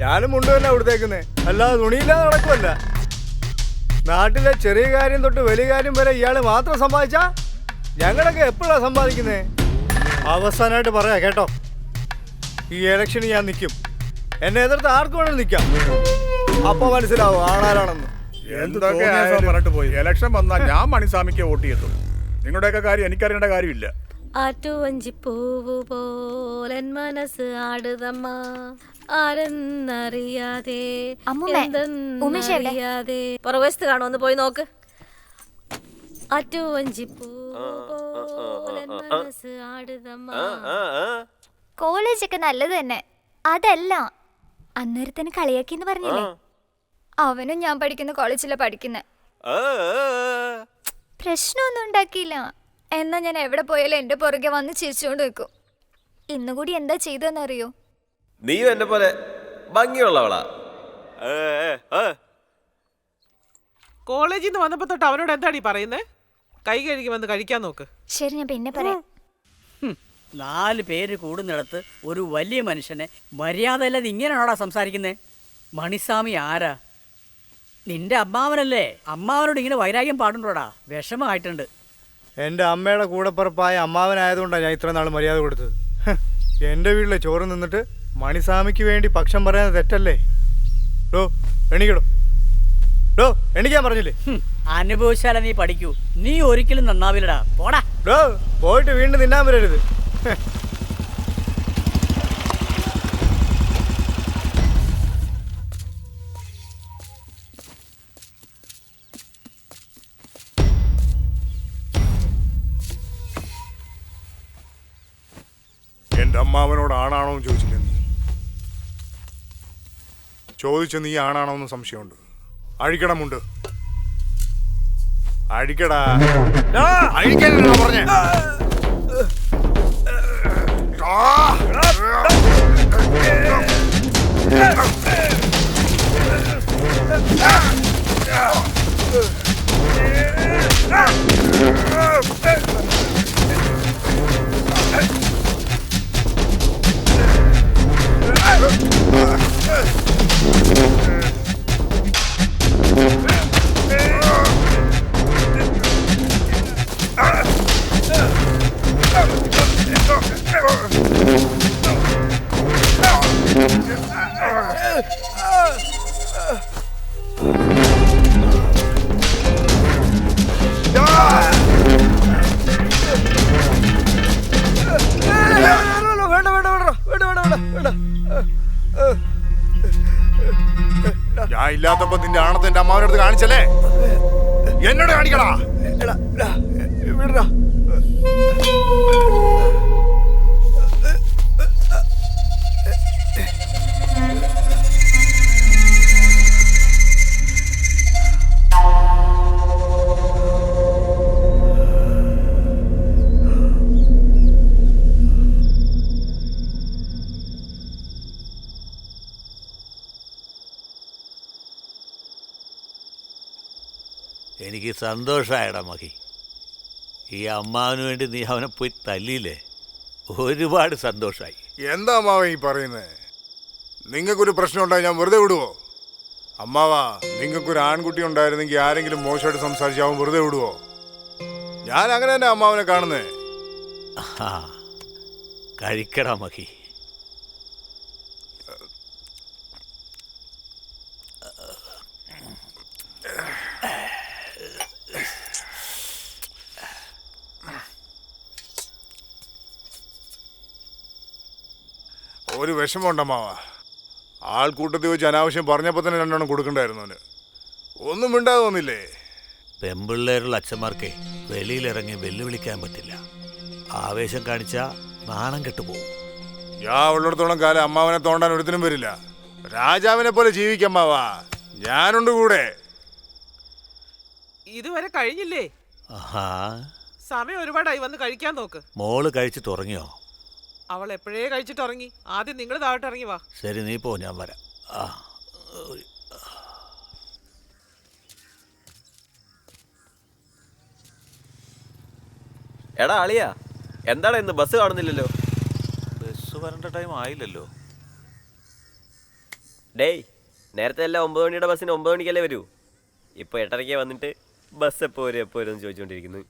ഞാനും മുണ്ട് തന്നെ കൊടുത്തേക്കുന്നേ, അല്ലാതെ തുണിയില്ലാതെ നടക്കുമല്ല. നാട്ടിലെ ചെറിയ കാര്യം തൊട്ട് വലിയ കാര്യം വരെ ഇയാള് മാത്രം സമ്പാദിച്ചാ ഞങ്ങളൊക്കെ എപ്പോഴാണ് സമ്പാദിക്കുന്നേ? അവസാനമായിട്ട് പറയാ കേട്ടോ, ഈ ഇലക്ഷന് ഞാൻ നിൽക്കും. എന്നെ എതിർത്ത് ആർക്ക് വേണമെങ്കിലും നിൽക്കാം. അപ്പൊ മനസ്സിലാവും ആണാരാണെന്ന്. എന്തൊക്കെ പറഞ്ഞിട്ട് പോയി. ഇലക്ഷൻ വന്നാൽ ഞാൻ മണിസ്വാമിക്ക് വോട്ട് ചെയ്തു. നിങ്ങളുടെയൊക്കെ കാര്യം എനിക്കറിയേണ്ട കാര്യമില്ല. ആറ്റുവഞ്ചിപ്പൂവു പോലൻ മനസ്സ് ആടുതമ്മ, ആരെന്നറിയാതെ എന്തെന്നറിയാതെ. പുറകുവശത്ത് കാണുമെന്ന് പോയി നോക്ക്. ആറ്റുവഞ്ചിപ്പൂവൻ മനസ്സ് ആടുതമ്മ. കോളേജൊക്കെ നല്ലത് തന്നെ. അതല്ല, അന്നേരത്തിന് കളിയാക്കിന്ന് പറഞ്ഞില്ലേ? അവനും ഞാൻ പഠിക്കുന്ന കോളേജിലാ പഠിക്കുന്നെ. പ്രശ്നമൊന്നും ഉണ്ടാക്കിയില്ല. എന്നാ ഞാൻ എവിടെ പോയാലും എന്റെ പുറകെ വന്ന് ചിരിച്ചുകൊണ്ട് നിൽക്കും. ഇന്നുകൂടി എന്താ ചെയ്തെന്നറിയോ? നീയും എന്നെ പോലെ ഭംഗിയുള്ളവളാ. കോളേജിൽ നിന്ന് വന്നപ്പോ തൊട്ട് അവനോട് എന്താടി പറയുന്നേ? കൈ കഴുകി വന്ന് കഴിക്കാൻ നോക്ക്. ശരി, ഞാൻ പിന്നെ പറയാം. 4 പേര് കൂടുന്നിടത്ത് ഒരു വലിയ മനുഷ്യനെ മര്യാദ അല്ലാതെ ഇങ്ങനെയാണോടാ സംസാരിക്കുന്നേ? മണിസ്വാമി ആരാ? നിന്റെ അമ്മാവനല്ലേ, അമ്മാവനോട് ഇങ്ങനെ വൈരാഗ്യം പാടുണ്ടോടാ? വിഷമമായിട്ടുണ്ട്. എൻ്റെ അമ്മയുടെ കൂടെപ്പിറപ്പായ അമ്മാവനായതുകൊണ്ടാണ് ഞാൻ ഇത്ര നാൾ മര്യാദ കൊടുത്തത്. എൻ്റെ വീട്ടിലെ ചോറ് നിന്നിട്ട് മണിസ്വാമിക്ക് വേണ്ടി പക്ഷം പറയുന്നത് തെറ്റല്ലേ? ഡോ എണീക്കടോ, ഡോ എണീക്കാൻ പറഞ്ഞില്ലേ? അനുഭവിച്ചാലേ നീ പഠിക്കൂ. നീ ഒരിക്കലും നന്നാവില്ലടാ, പോടാ. ഡോ പോയിട്ട് വീണ്ടും തിന്നാൻ വരരുത്. എന്റെ അമ്മാവനോട് ആണാണോ എന്ന് ചോദിച്ചില്ല നീ? ചോദിച്ച നീ ആണാണോ എന്ന് സംശയമുണ്ട്. അഴിക്കണമുണ്ട്, അഴിക്കടാ. അഴിക്കാനാണോ പറഞ്ഞേ? ഞാൻ ഇല്ലാത്തപ്പോ നിന്റെ ആണത്തെ എന്റെ അമ്മാവന്റെ അടുത്ത് കാണിച്ചല്ലേ? എന്നോട് കാണിക്കടാ. എനിക്ക് സന്തോഷമായടാ മഹി. ഈ അമ്മാവന് വേണ്ടി നീ അവനെ പോയി തല്ലിയില്ലേ, ഒരുപാട് സന്തോഷമായി. എന്താ അമ്മാവ ഈ പറയുന്നേ? നിങ്ങൾക്കൊരു പ്രശ്നം ഉണ്ടായി ഞാൻ വെറുതെ വിടുവോ? അമ്മാവാ, നിങ്ങൾക്കൊരു ആൺകുട്ടി ഉണ്ടായിരുന്നെങ്കിൽ ആരെങ്കിലും മോശമായിട്ട് സംസാരിച്ചാവും വെറുതെ വിടുവോ? ഞാൻ അങ്ങനെ തന്നെ അമ്മാവനെ കാണുന്നേ. കഴിക്കടാ മഹി. ഒരു വിഷമമുണ്ടമ്മാവ. ആൾക്കൂട്ടത്തിൽ വെച്ച് അനാവശ്യം പറഞ്ഞപ്പോൾ തന്നെ രണ്ടെണ്ണം കൊടുക്കണ്ടായിരുന്നു അവന്. ഒന്നും മിണ്ടാതെ വന്നില്ലേ? പെമ്പിള്ളേരുള്ള അച്ഛന്മാർക്ക് വെളിയിലിറങ്ങി വെല്ലുവിളിക്കാൻ പറ്റില്ല. ആവേശം കാണിച്ചാ നാണം കെട്ടുപോകും. ഞാൻ ഉള്ളിടത്തോളം കാലം അമ്മാവനെ തോണ്ടാൻ ഒരുത്തിനും വരില്ല. രാജാവിനെ പോലെ ജീവിക്കമ്മാവാ, ഞാനുണ്ട് കൂടെ. ഇതുവരെ കഴിഞ്ഞില്ലേ? സമയം ഒരുപാടായി, വന്ന് കഴിക്കാൻ നോക്ക്. മോള് കഴിച്ചിട്ട് ഉറങ്ങിയോ? അവൾ എപ്പോഴേ കഴിച്ചിട്ട് ഉറങ്ങി. ആദ്യം നിങ്ങൾ താഴോട്ട് ഇറങ്ങി വാ. ശരി, നീ പോ, ഞാൻ വരാം. എടാ അളിയാ, എന്താണ് ഇന്ന് ബസ് കാണുന്നില്ലല്ലോ? ബസ് വരേണ്ട ടൈം ആയില്ലല്ലോ. ഡേയ്, നേരത്തെ എല്ലാം 9 മണിയുടെ ബസ്സിന് 9 മണിക്കല്ലേ വരൂ. ഇപ്പോൾ 8:30 വന്നിട്ട് ബസ് എപ്പോൾ വരും എന്ന് ചോദിച്ചുകൊണ്ടിരിക്കുന്നു.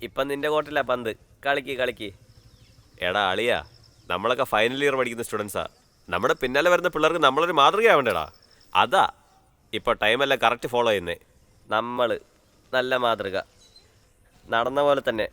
ഇപ്പം നിന്റെ കോട്ടില്ല പന്ത്. കളിക്ക്. എടാ അളിയാ, നമ്മളൊക്കെ ഫൈനൽ ഇയർ പഠിക്കുന്ന സ്റ്റുഡൻസാ. നമ്മുടെ പിന്നാലെ വരുന്ന പിള്ളേർക്ക് നമ്മളൊരു മാതൃകയാവേണ്ടടാ. അതാ ഇപ്പോൾ ടൈമെല്ലാം കറക്റ്റ് ഫോളോ ചെയ്യുന്നേ. നമ്മൾ നല്ല മാതൃക, നടന്ന പോലെ തന്നെ.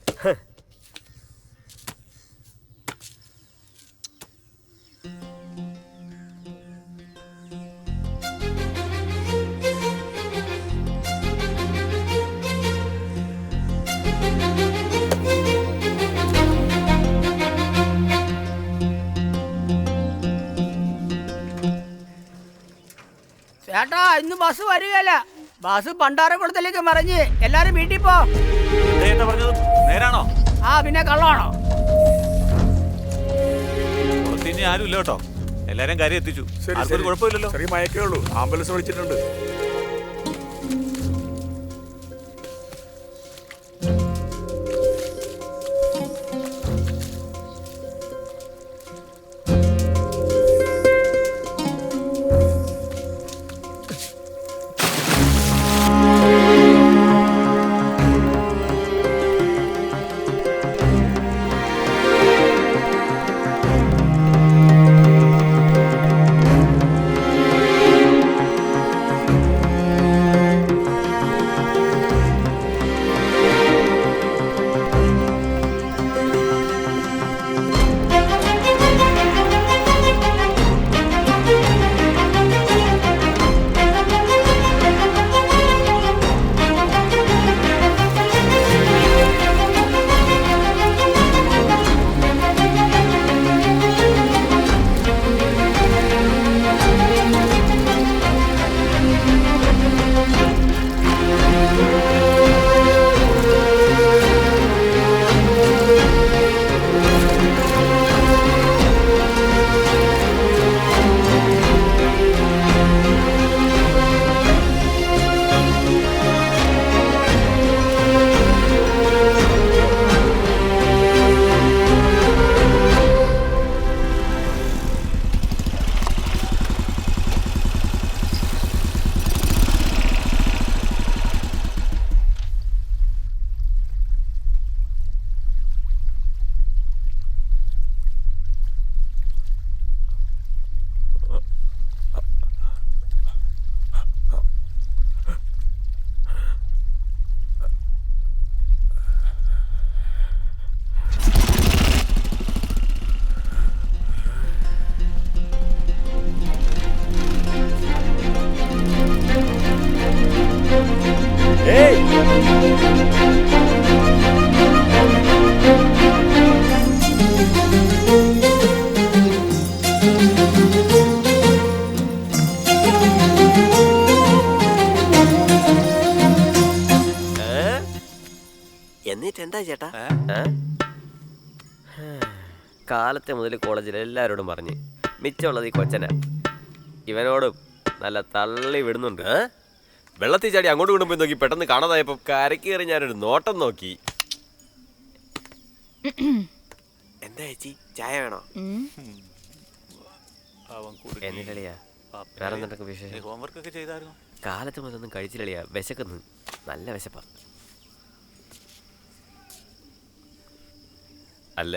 ചേട്ടാ, ഇന്ന് ബസ് വരികയല്ല. ബസ് പണ്ടാരക്കുളത്തിലേക്ക് മറിഞ്ഞ് എല്ലാരും വീട്ടിൽ പോ. നേരാണോ? പിന്നെ കള്ളാണോ? ഇനി ആരും ഇല്ല കേട്ടോ, എല്ലാരും കാര്യം എത്തിച്ചു. ആർക്കൊരു കുഴപ്പമില്ലല്ലോ. ചെറിയ മയക്കേ ഉള്ളൂ. ആംബുലൻസ് വിളിച്ചിട്ടുണ്ട്. കാലത്തെ മുതൽ കോളേജിൽ എല്ലാവരോടും പറഞ്ഞ് മിച്ചമുള്ളത് ഈ കൊച്ചനാ. ഇവനോടും നല്ല തള്ളി വിടുന്നുണ്ട്. വെള്ളത്തിൽ ചാടി അങ്ങോട്ട് വീണ്ടും പോയി നോക്കി, പെട്ടെന്ന് കാണാതായപ്പോ കരക്ക് കയറി ഞാനൊരു നോട്ടം നോക്കി. എന്താ ചേച്ചി, ചായ വേണോ? എന്നില്ലളിയാ, വേറെ എന്തൊക്കെ വിശേഷം? ഹോംവർക്ക് ഒക്കെ ചെയ്തായിരുന്നു? കാലത്ത് മുതലൊന്നും കഴിച്ചില്ലളിയാ, വിശക്കുന്നു, നല്ല വിശപ്പാ. അല്ല,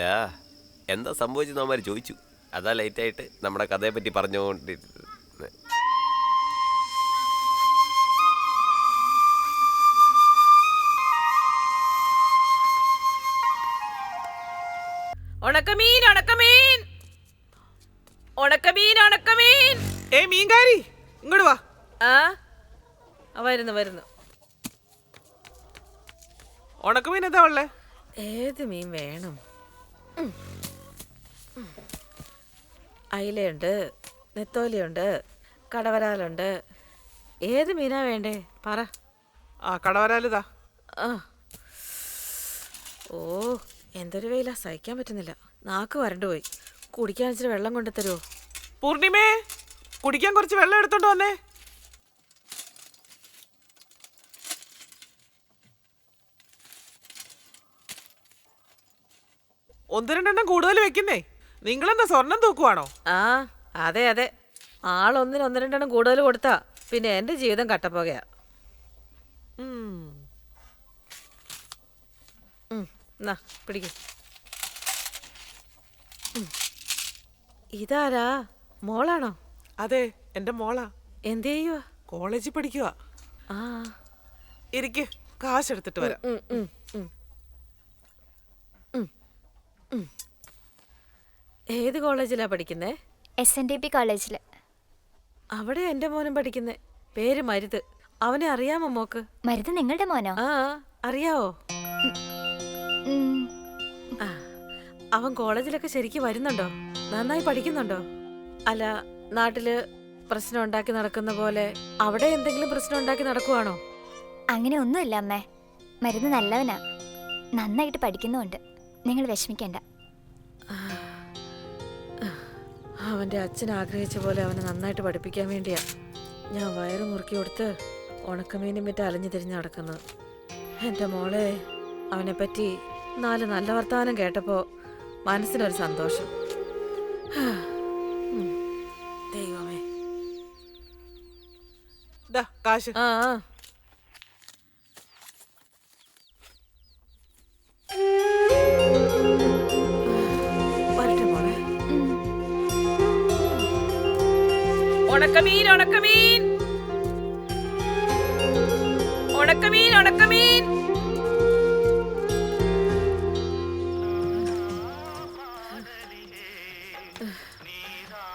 എന്താ സംഭവിച്ചെന്ന് അവന്മാർ ചോദിച്ചു. അതാ ലേറ്റായിട്ട് നമ്മുടെ കഥയെ പറ്റി പറഞ്ഞുകൊണ്ടിരുന്നത്. ഉണക്കമീൻ ഉണക്കമീൻ ഉണക്കമീൻ ഉണക്കമീൻ. ഏയ് മീൻകാരി, ഇങ്ങോട്ട് വാ. വരുന്നു വരുന്നു. ഉണക്കമീൻ എന്താ ഉള്ളേ? ഏത് മീൻ വേണം? അയിലയുണ്ട്, നെത്തോലിയുണ്ട്, കടവരാലുണ്ട്. ഏത് മീനാ വേണ്ടേ പറ. കടവരാലിതാ. ഓ, എന്തൊരു വെയിലാ, സഹിക്കാൻ പറ്റുന്നില്ല. നാക്ക് വരണ്ടു പോയി. കുടിക്കാൻ ഇച്ചിരി വെള്ളം കൊണ്ടു തരുമോ? പൂർണിമേ, കുടിക്കാൻ കുറച്ച് വെള്ളം എടുത്തോണ്ട് വന്നേ. ഒന്ന് രണ്ടെണ്ണം കൂടുതൽ വെക്കുന്നേ. നിങ്ങളെന്താ സ്വർണം തൂക്കുവാണോ? അതെ അതെ, ആളൊന്നിന് ഒന്ന് രണ്ടെണ്ണം കൂടുതൽ കൊടുത്താ പിന്നെ എന്റെ ജീവിതം കട്ടപ്പോകയാ. പിടിക്കും. ഇതാരാ, മോളാണോ? അതെ, എന്റെ മോളാ. എന്ത് ചെയ്യുവാ? കോളേജിൽ പഠിക്കുക. ഇരിക്ക്, കാശ് എടുത്തിട്ട് വരാം. ഏത് കോളേജിലാ പഠിക്കുന്നേ? SNDP കോളേജില്. അവിടെ എന്റെ മോനും പഠിക്കുന്നേ. പേര് മരുത്. അവനെ അറിയാമോ മോക്ക്? മരുത് നിങ്ങളുടെ മോനോ? അറിയാവോ? അവൻ കോളേജിലൊക്കെ ശരിക്കും വരുന്നുണ്ടോ? നന്നായി പഠിക്കുന്നുണ്ടോ? അല്ല, നാട്ടില് പ്രശ്നം ഉണ്ടാക്കി നടക്കുന്ന പോലെ അവിടെ എന്തെങ്കിലും പ്രശ്നം ഉണ്ടാക്കി നടക്കുവാണോ? അങ്ങനെ ഒന്നുമില്ല അമ്മേ. മരുന്ന് നല്ലവനാ, നന്നായിട്ട് പഠിക്കുന്നുണ്ട്. നിങ്ങൾ വിഷമിക്കണ്ട. അവന്റെ അച്ഛൻ ആഗ്രഹിച്ച പോലെ അവനെ നന്നായിട്ട് പഠിപ്പിക്കാൻ വേണ്ടിയാ ഞാൻ വയറ് മുറുക്കി കൊടുത്ത് ഉണക്കമീനും വിറ്റ് അലഞ്ഞു തിരിഞ്ഞ് നടക്കുന്നത്. എൻ്റെ മോളെ, അവനെപ്പറ്റി 4 നല്ല വർത്തമാനം കേട്ടപ്പോ മനസ്സിനൊരു സന്തോഷം. ദൈവമേ. കാശ്. വരട്ടെ മോളെ. ഉണക്കമീൻ ഉണക്കമീൻ ഉണക്കമീൻ ഉണക്കമീൻ.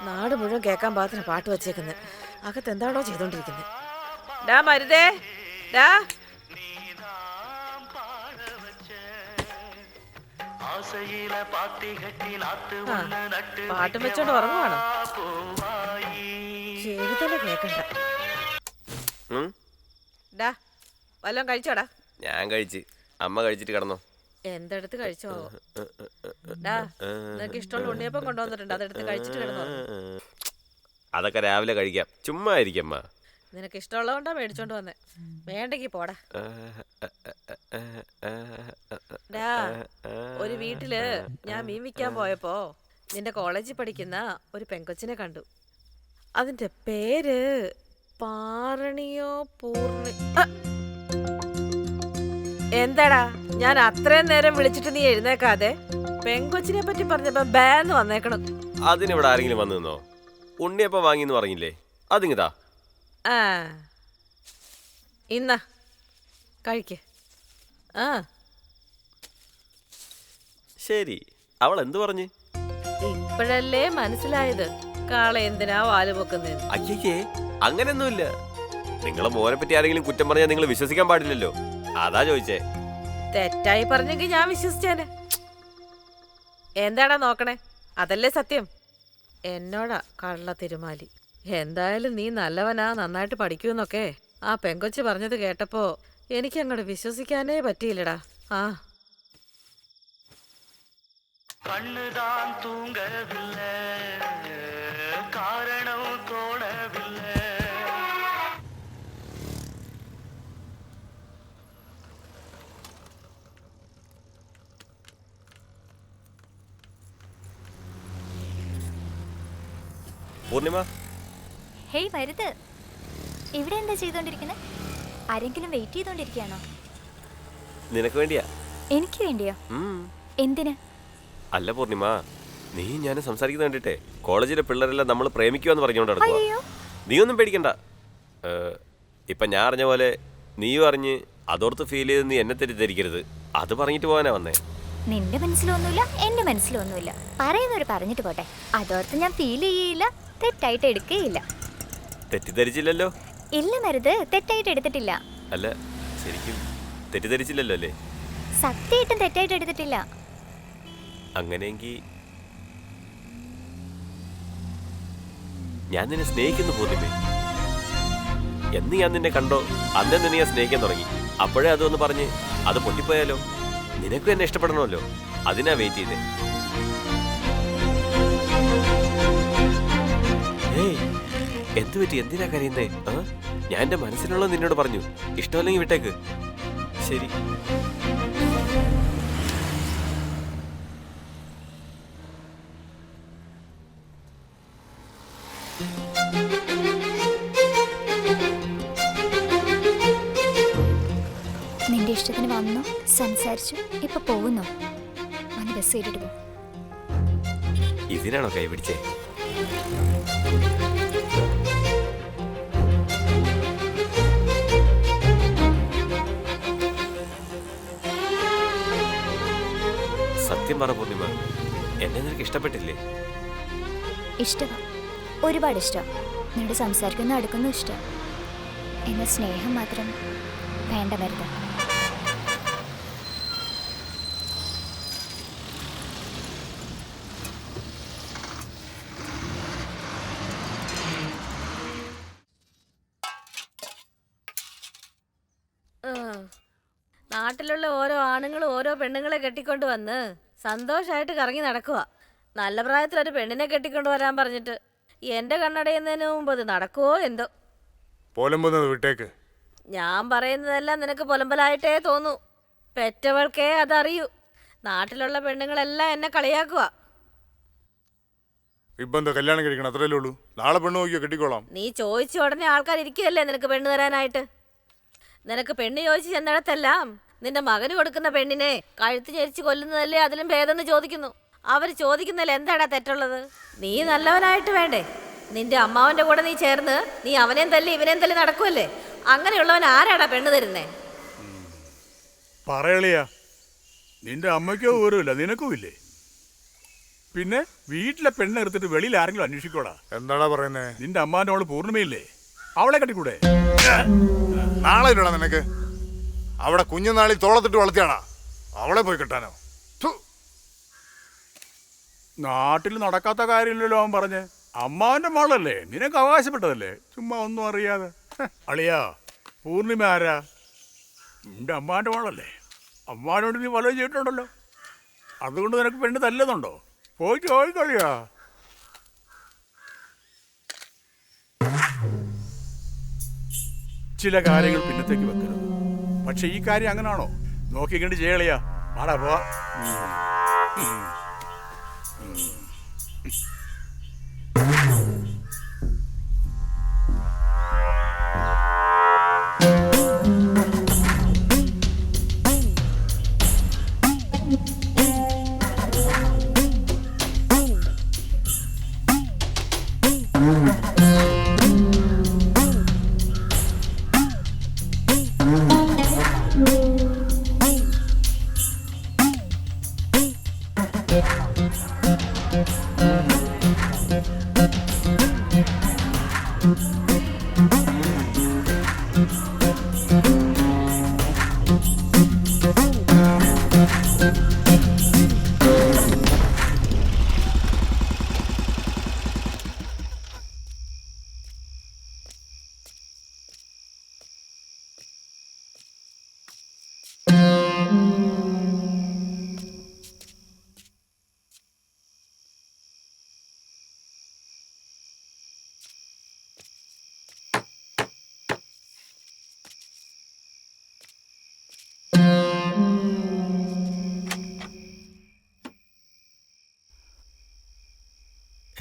നാട് മുഴുവൻ കേൾക്കാൻ പാകത്തിന് പാട്ട് വെച്ചേക്കുന്നത്. അകത്ത് എന്താണോ ചെയ്തോണ്ടിരിക്കുന്നത്? ഡാ മരുതേ, ഡാ. പാട്ടും വെച്ചോണ്ട് ഉറങ്ങുവാണോ? ചെവിതല കേക്കണ്ട. ഡാ, വല്ലതും കഴിച്ചോടാ? ഞാൻ കഴിച്ച്. അമ്മ കഴിച്ചിട്ട് കിടന്നോ? എന്തെടുത്ത് കഴിച്ചോ? ഡാ, നിനക്ക് ഇഷ്ടമുള്ള ഉണ്ണിയപ്പം കൊണ്ടുവന്നിട്ടുണ്ട്, അതെടുത്ത് കഴിച്ചിട്ട് കിടന്നോ? അതൊക്കെ രാവിലെ കഴിക്കാം, ചുമ്മാ ഇരിക്കമ്മ. നിനക്ക് ഇഷ്ടമുള്ളതുകൊണ്ടാ മേടിച്ചോണ്ട് വന്നേ. വേണ്ടെങ്കി പോടാ. ഡാ, ഒരു വീട്ടില് ഞാൻ മീൻ വിൽക്കാൻ പോയപ്പോ നിന്റെ കോളേജിൽ പഠിക്കുന്ന ഒരു പെങ്കൊച്ചിനെ കണ്ടു. അതിന്റെ പേര് പാറണിയോ പൂർണി. എന്താടാ, ഞാൻ അത്രയും നേരം വിളിച്ചിട്ട് നീ എഴുന്നേക്കാതെ പെങ്കൊച്ചിനെ പറ്റി പറഞ്ഞപ്പോ ബാന്ന് വന്നേക്കണം. അതിനിവിടെ ആരെങ്കിലും വന്നു നിന്നോ? ഉണ്ണിയപ്പം വാങ്ങിന്ന് പറഞ്ഞില്ലേ, അതിങ്ങിതാ. ഇന്ന കഴിക്ക്. ശരി, അവൾ എന്ത് പറഞ്ഞു? ഇപ്പോഴല്ലേ മനസ്സിലായത് കാള എന്തിനാ വാല് പൊക്കുന്നത്. അയ്യേ, അങ്ങനെയൊന്നുമില്ല. നിങ്ങളെ മോനെ പറ്റി ആരെങ്കിലും കുറ്റം പറഞ്ഞാൽ നിങ്ങൾ വിശ്വസിക്കാൻ പാടില്ലല്ലോ, അതാ ചോദിച്ചേ. തെറ്റായി പറഞ്ഞെങ്കിൽ ഞാൻ വിശ്വസിച്ചേനെ. എന്താടാ നോക്കണേ? അതല്ലേ സത്യം. എന്നോടാ കള്ള തിരുമാലി. എന്തായാലും നീ നല്ലവനാ, നന്നായിട്ട് പഠിക്കൂന്നൊക്കെ ആ പെങ്കൊച്ച് പറഞ്ഞത് കേട്ടപ്പോ എനിക്ക് അങ്ങോട്ട് വിശ്വസിക്കാനേ പറ്റിയില്ലടാ. கண்ணுதான் தூங்கவில்லை, காரணம் தோணவில்லை. പൂർണിമ, ഹേയ് മരുത്, ഇവിടെ എന്താ ചെയ്തോണ്ടിരിക്കുന്നത്? ആരെങ്കിലും വെയിറ്റ് ചെയ്തോണ്ടിരിക്കുകയാണോ? നിനക്ക് വേണ്ടിയാ. എനിക്ക് വേണ്ടിയോ? എന്തിന്? അല്ല പൂർണിമ, നീ ഞാൻ സംസാരിക്കുന്ന വേണ്ടിട്ടേ കോളേജിലെ പിള്ളേരെല്ലാം നമ്മൾ പ്രേമിക്കുമെന്ന് പറഞ്ഞുകൊണ്ട് നടക്കുക. നീ ഒന്നും പേടിക്കണ്ട. ഇപ്പൊ ഞാൻ അറിഞ്ഞ പോലെ നീയും അറിഞ്ഞ് അതോർത്ത് ഫീൽ ചെയ്ത് നീ എന്നെ തെറ്റിദ്ധരിക്കരുത്. അത് പറഞ്ഞിട്ട് പോകാനാ വന്നേ. നിന്റെ മനസ്സിലൊന്നുമില്ല, എന്റെ മനസ്സിലൊന്നുമില്ല. പറയുന്നവര് പറഞ്ഞിട്ട് പോട്ടെ. അതോർത്ത് ഞാൻ ഫീൽ ചെയ്യില്ല, തെറ്റായിട്ട് എടുക്കുകയില്ല. തെറ്റിദ്ധരിച്ചില്ലല്ലോ? ഇല്ല മരുത്, തെറ്റായിട്ട് എടുത്തിട്ടില്ല. അല്ല ശരിക്കും തെറ്റിദ്ധരിച്ചില്ലല്ലോ അല്ലേ? സത്യമായിട്ടും തെറ്റായിട്ട് എടുത്തിട്ടില്ല. അങ്ങനെയെങ്കിൽ ഞാൻ നിന്നെ സ്നേഹിക്കുന്നു പൂർണിമേ. എന്ന് ഞാൻ നിന്നെ കണ്ടോ അന്ന് നിന്നെ ഞാൻ സ്നേഹിക്കാൻ തുടങ്ങി. അപ്പോഴേ അതൊന്ന് പറഞ്ഞ് അത് പൊട്ടിപ്പോയാലോ? നിനക്കും എന്നെ ഇഷ്ടപ്പെടണമല്ലോ, അതിനാ വെയിറ്റ് ചെയ്തേ. ഏയ് എന്തു പറ്റി, എന്തിനാ കരയുന്നേ? ഞാൻ എന്റെ മനസ്സിലുള്ളത് നിന്നോട് പറഞ്ഞു. ഇഷ്ടമല്ലെങ്കിൽ വിട്ടേക്ക്. ശരി. നിന്റെ ഇഷ്ടത്തിന് വന്നു, സംസാരിച്ചു, ഇപ്പൊ പോകുന്നു. വന്ന് ബസ് കയറ്റിട്ട് പോ. ഇതിനാണോ കൈ പിടിച്ചേ? സത്യം പറ പൂർണിമ, എന്നെ നിനക്ക് ഇഷ്ടപ്പെട്ടില്ലേ? ഇഷ്ടമാ, ഒരുപാട് ഇഷ്ടം. നിന്നോട് സംസാരിക്കുന്ന അടുക്കുന്നു ഇഷ്ടം. എന്ന സ്നേഹം മാത്രം വേണ്ട മരുത്. നാട്ടിലുള്ള ഓരോ ആണുങ്ങളും ഓരോ പെണ്ണുങ്ങളെ കെട്ടിക്കൊണ്ട് വന്ന് സന്തോഷമായിട്ട് കറങ്ങി നടക്കുക. നല്ല പ്രായത്തിൽ ഒരു പെണ്ണിനെ കെട്ടിക്കൊണ്ട് വരാൻ പറഞ്ഞിട്ട് എന്റെ കണ്ണടയുന്നതിന് മുമ്പ് അത് നടക്കുവോ എന്തോ. പോലമ്പുന്നത് വിട്ടേക്ക്. ഞാൻ പറയുന്നതെല്ലാം നിനക്ക് പൊലമ്പലായിട്ടേ തോന്നൂ. പെറ്റവൾക്കേ അതറിയൂ. നാട്ടിലുള്ള പെണ്ണുങ്ങളെല്ലാം എന്നെ കളിയാക്കുക. ഇപ്പൊ എന്താ കല്യാണം കഴിക്കണം, അത്രയല്ലേ ഉള്ളൂ. നാളെ പെണ്ണ് നോക്കിയോ, കെട്ടിക്കോളാം. നീ ചോദിച്ച ഉടനെ ആൾക്കാർ ഇരിക്കുകയല്ലേ നിനക്ക് പെണ്ണ് തരാനായിട്ട്. നിനക്ക് പെണ്ണ് ചോദിച്ച് ചെന്നിടത്തെല്ലാം നിന്റെ മകന് കൊടുക്കുന്ന പെണ്ണിനെ കഴുത്ത് ഞെരിച്ച് കൊല്ലുന്നതല്ലേ അതിലും ഭേദമെന്ന് ചോദിക്കുന്നു. അവർ ചോദിക്കുന്നതിൽ എന്താടാ തെറ്റുള്ളത്? നീ നല്ലവനായിട്ട് വേണ്ടേ? നിന്റെ അമ്മാവന്റെ കൂടെ നീ ചേർന്ന് നീ അവനെയും തല്ലി ഇവനെയും തല്ലി നടക്കുമല്ലേ? അങ്ങനെയുള്ളവൻ ആരാടാ പെണ്ണ് തരുന്നേ? പറയളിയാ, നിന്റെ അമ്മയ്ക്കോ ഊരുമില്ല, നിനക്കും ഇല്ലേ? പിന്നെ വീട്ടിലെ പെണ്ണ് എടുത്തിട്ട് വെളിയിൽ ആരെങ്കിലും അന്വേഷിക്കോടാ? എന്താടാ പറയുന്നേ? നിന്റെ അമ്മാന്റെ അവള് പൂർണ്ണിമയില്ലേ, അവളെ കെട്ടിക്കൂടെ? നാളെ ഇല്ലടാ നിനക്ക്. അവിടെ കുഞ്ഞുനാളിൽ തോളത്തിട്ട് വളർത്തിയാണാ, അവളെ പോയി കെട്ടാനോ? നാട്ടിൽ നടക്കാത്ത കാര്യമില്ലല്ലോ അവൻ പറഞ്ഞ്. അമ്മാവന്റെ മോളല്ലേ, നിനക്ക് അവകാശപ്പെട്ടതല്ലേ, ചുമ്മാ ഒന്നും അറിയാതെ. അളിയാ, പൂർണിമ ആരാ? നിന്റെ അമ്മാവന്റെ മോളല്ലേ. അമ്മാവനോട് നീ വലവ് ചെയ്തിട്ടുണ്ടല്ലോ, അതുകൊണ്ട് നിനക്ക് പെണ്ണ് തല്ലുന്നുണ്ടോ? പോയി ചോദിക്കളിയാ. ചില കാര്യങ്ങൾ പിന്നത്തേക്ക് വെക്കരുത്. പക്ഷെ ഈ കാര്യം അങ്ങനാണോ? നോക്കിക്കണ്ട് ചെയ്യളിയാ. പാടാ പോവാ.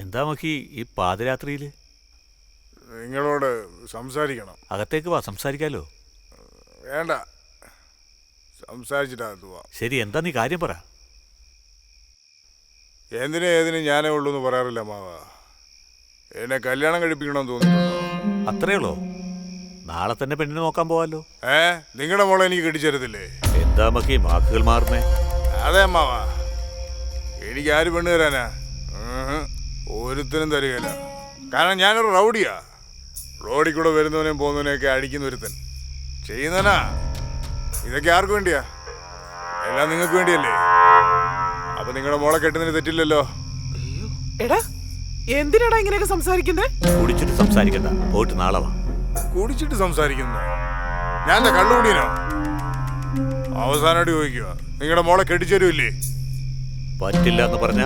എന്താ മക്കി ഈ പാതിരാത്രിയിൽ? നിങ്ങളോട് സംസാരിക്കണം. അകത്തേക്ക് വാ, സംസാരിക്കാലോ. വേണ്ട, സംസാരിച്ചിട്ടാ പോവാ. ശരി, എന്താ നീ കാര്യം പറ. എന്തിനും ഏതിനും ഞാനേ ഉള്ളൂ എന്ന് പറയാറില്ല മാവ. എന്നെ കല്യാണം കഴിപ്പിക്കണമെന്ന് തോന്നുന്നുണ്ടോ? അത്രേ ഉള്ളോ? നാളെ തന്നെ പെണ്ണിനെ നോക്കാൻ പോവാലോ. നിങ്ങളുടെ മോളെ എനിക്ക് കെട്ടിച്ചേരത്തില്ലേ? എന്താ മക്കി വാക്കുകൾ മാറുന്നേ? അതെ അമ്മാവ, എനിക്ക് ആര് പെണ്ണ് തരാനാ? ഒരുത്തനും തരികയില്ല. കാരണം ഞാനൊരു റൗഡിയാ. റോഡിൽ കൂടെ വരുന്നവനെയും പോകുന്നവനെയൊക്കെ അടിക്കുന്ന ഒരുത്തൻ. ചെയ്യുന്നവനാ. ഇതൊക്കെ ആർക്ക് വേണ്ടിയാ? എല്ലാം നിങ്ങൾക്ക് വേണ്ടിയല്ലേ? അപ്പൊ നിങ്ങളുടെ മോളെ കെട്ടുന്നതിന് തെറ്റില്ലല്ലോ. എടാ, എന്തിനാടാ ഇങ്ങനെയൊക്കെ സംസാരിക്കുന്നേ? കുടിച്ചിട്ട് സംസാരിക്കണ്ട, പോയിട്ട് നാളെ വാ. കുടിച്ചിട്ട് സംസാരിക്കുന്നു? ഞാൻ എന്താ കള്ളുകൂടിയനോ? അവസാനമായിട്ട് ചോദിക്കുക, നിങ്ങളുടെ മോളെ കെട്ടിച്ചേരുമില്ലേ? പറ്റില്ല എന്ന് പറഞ്ഞ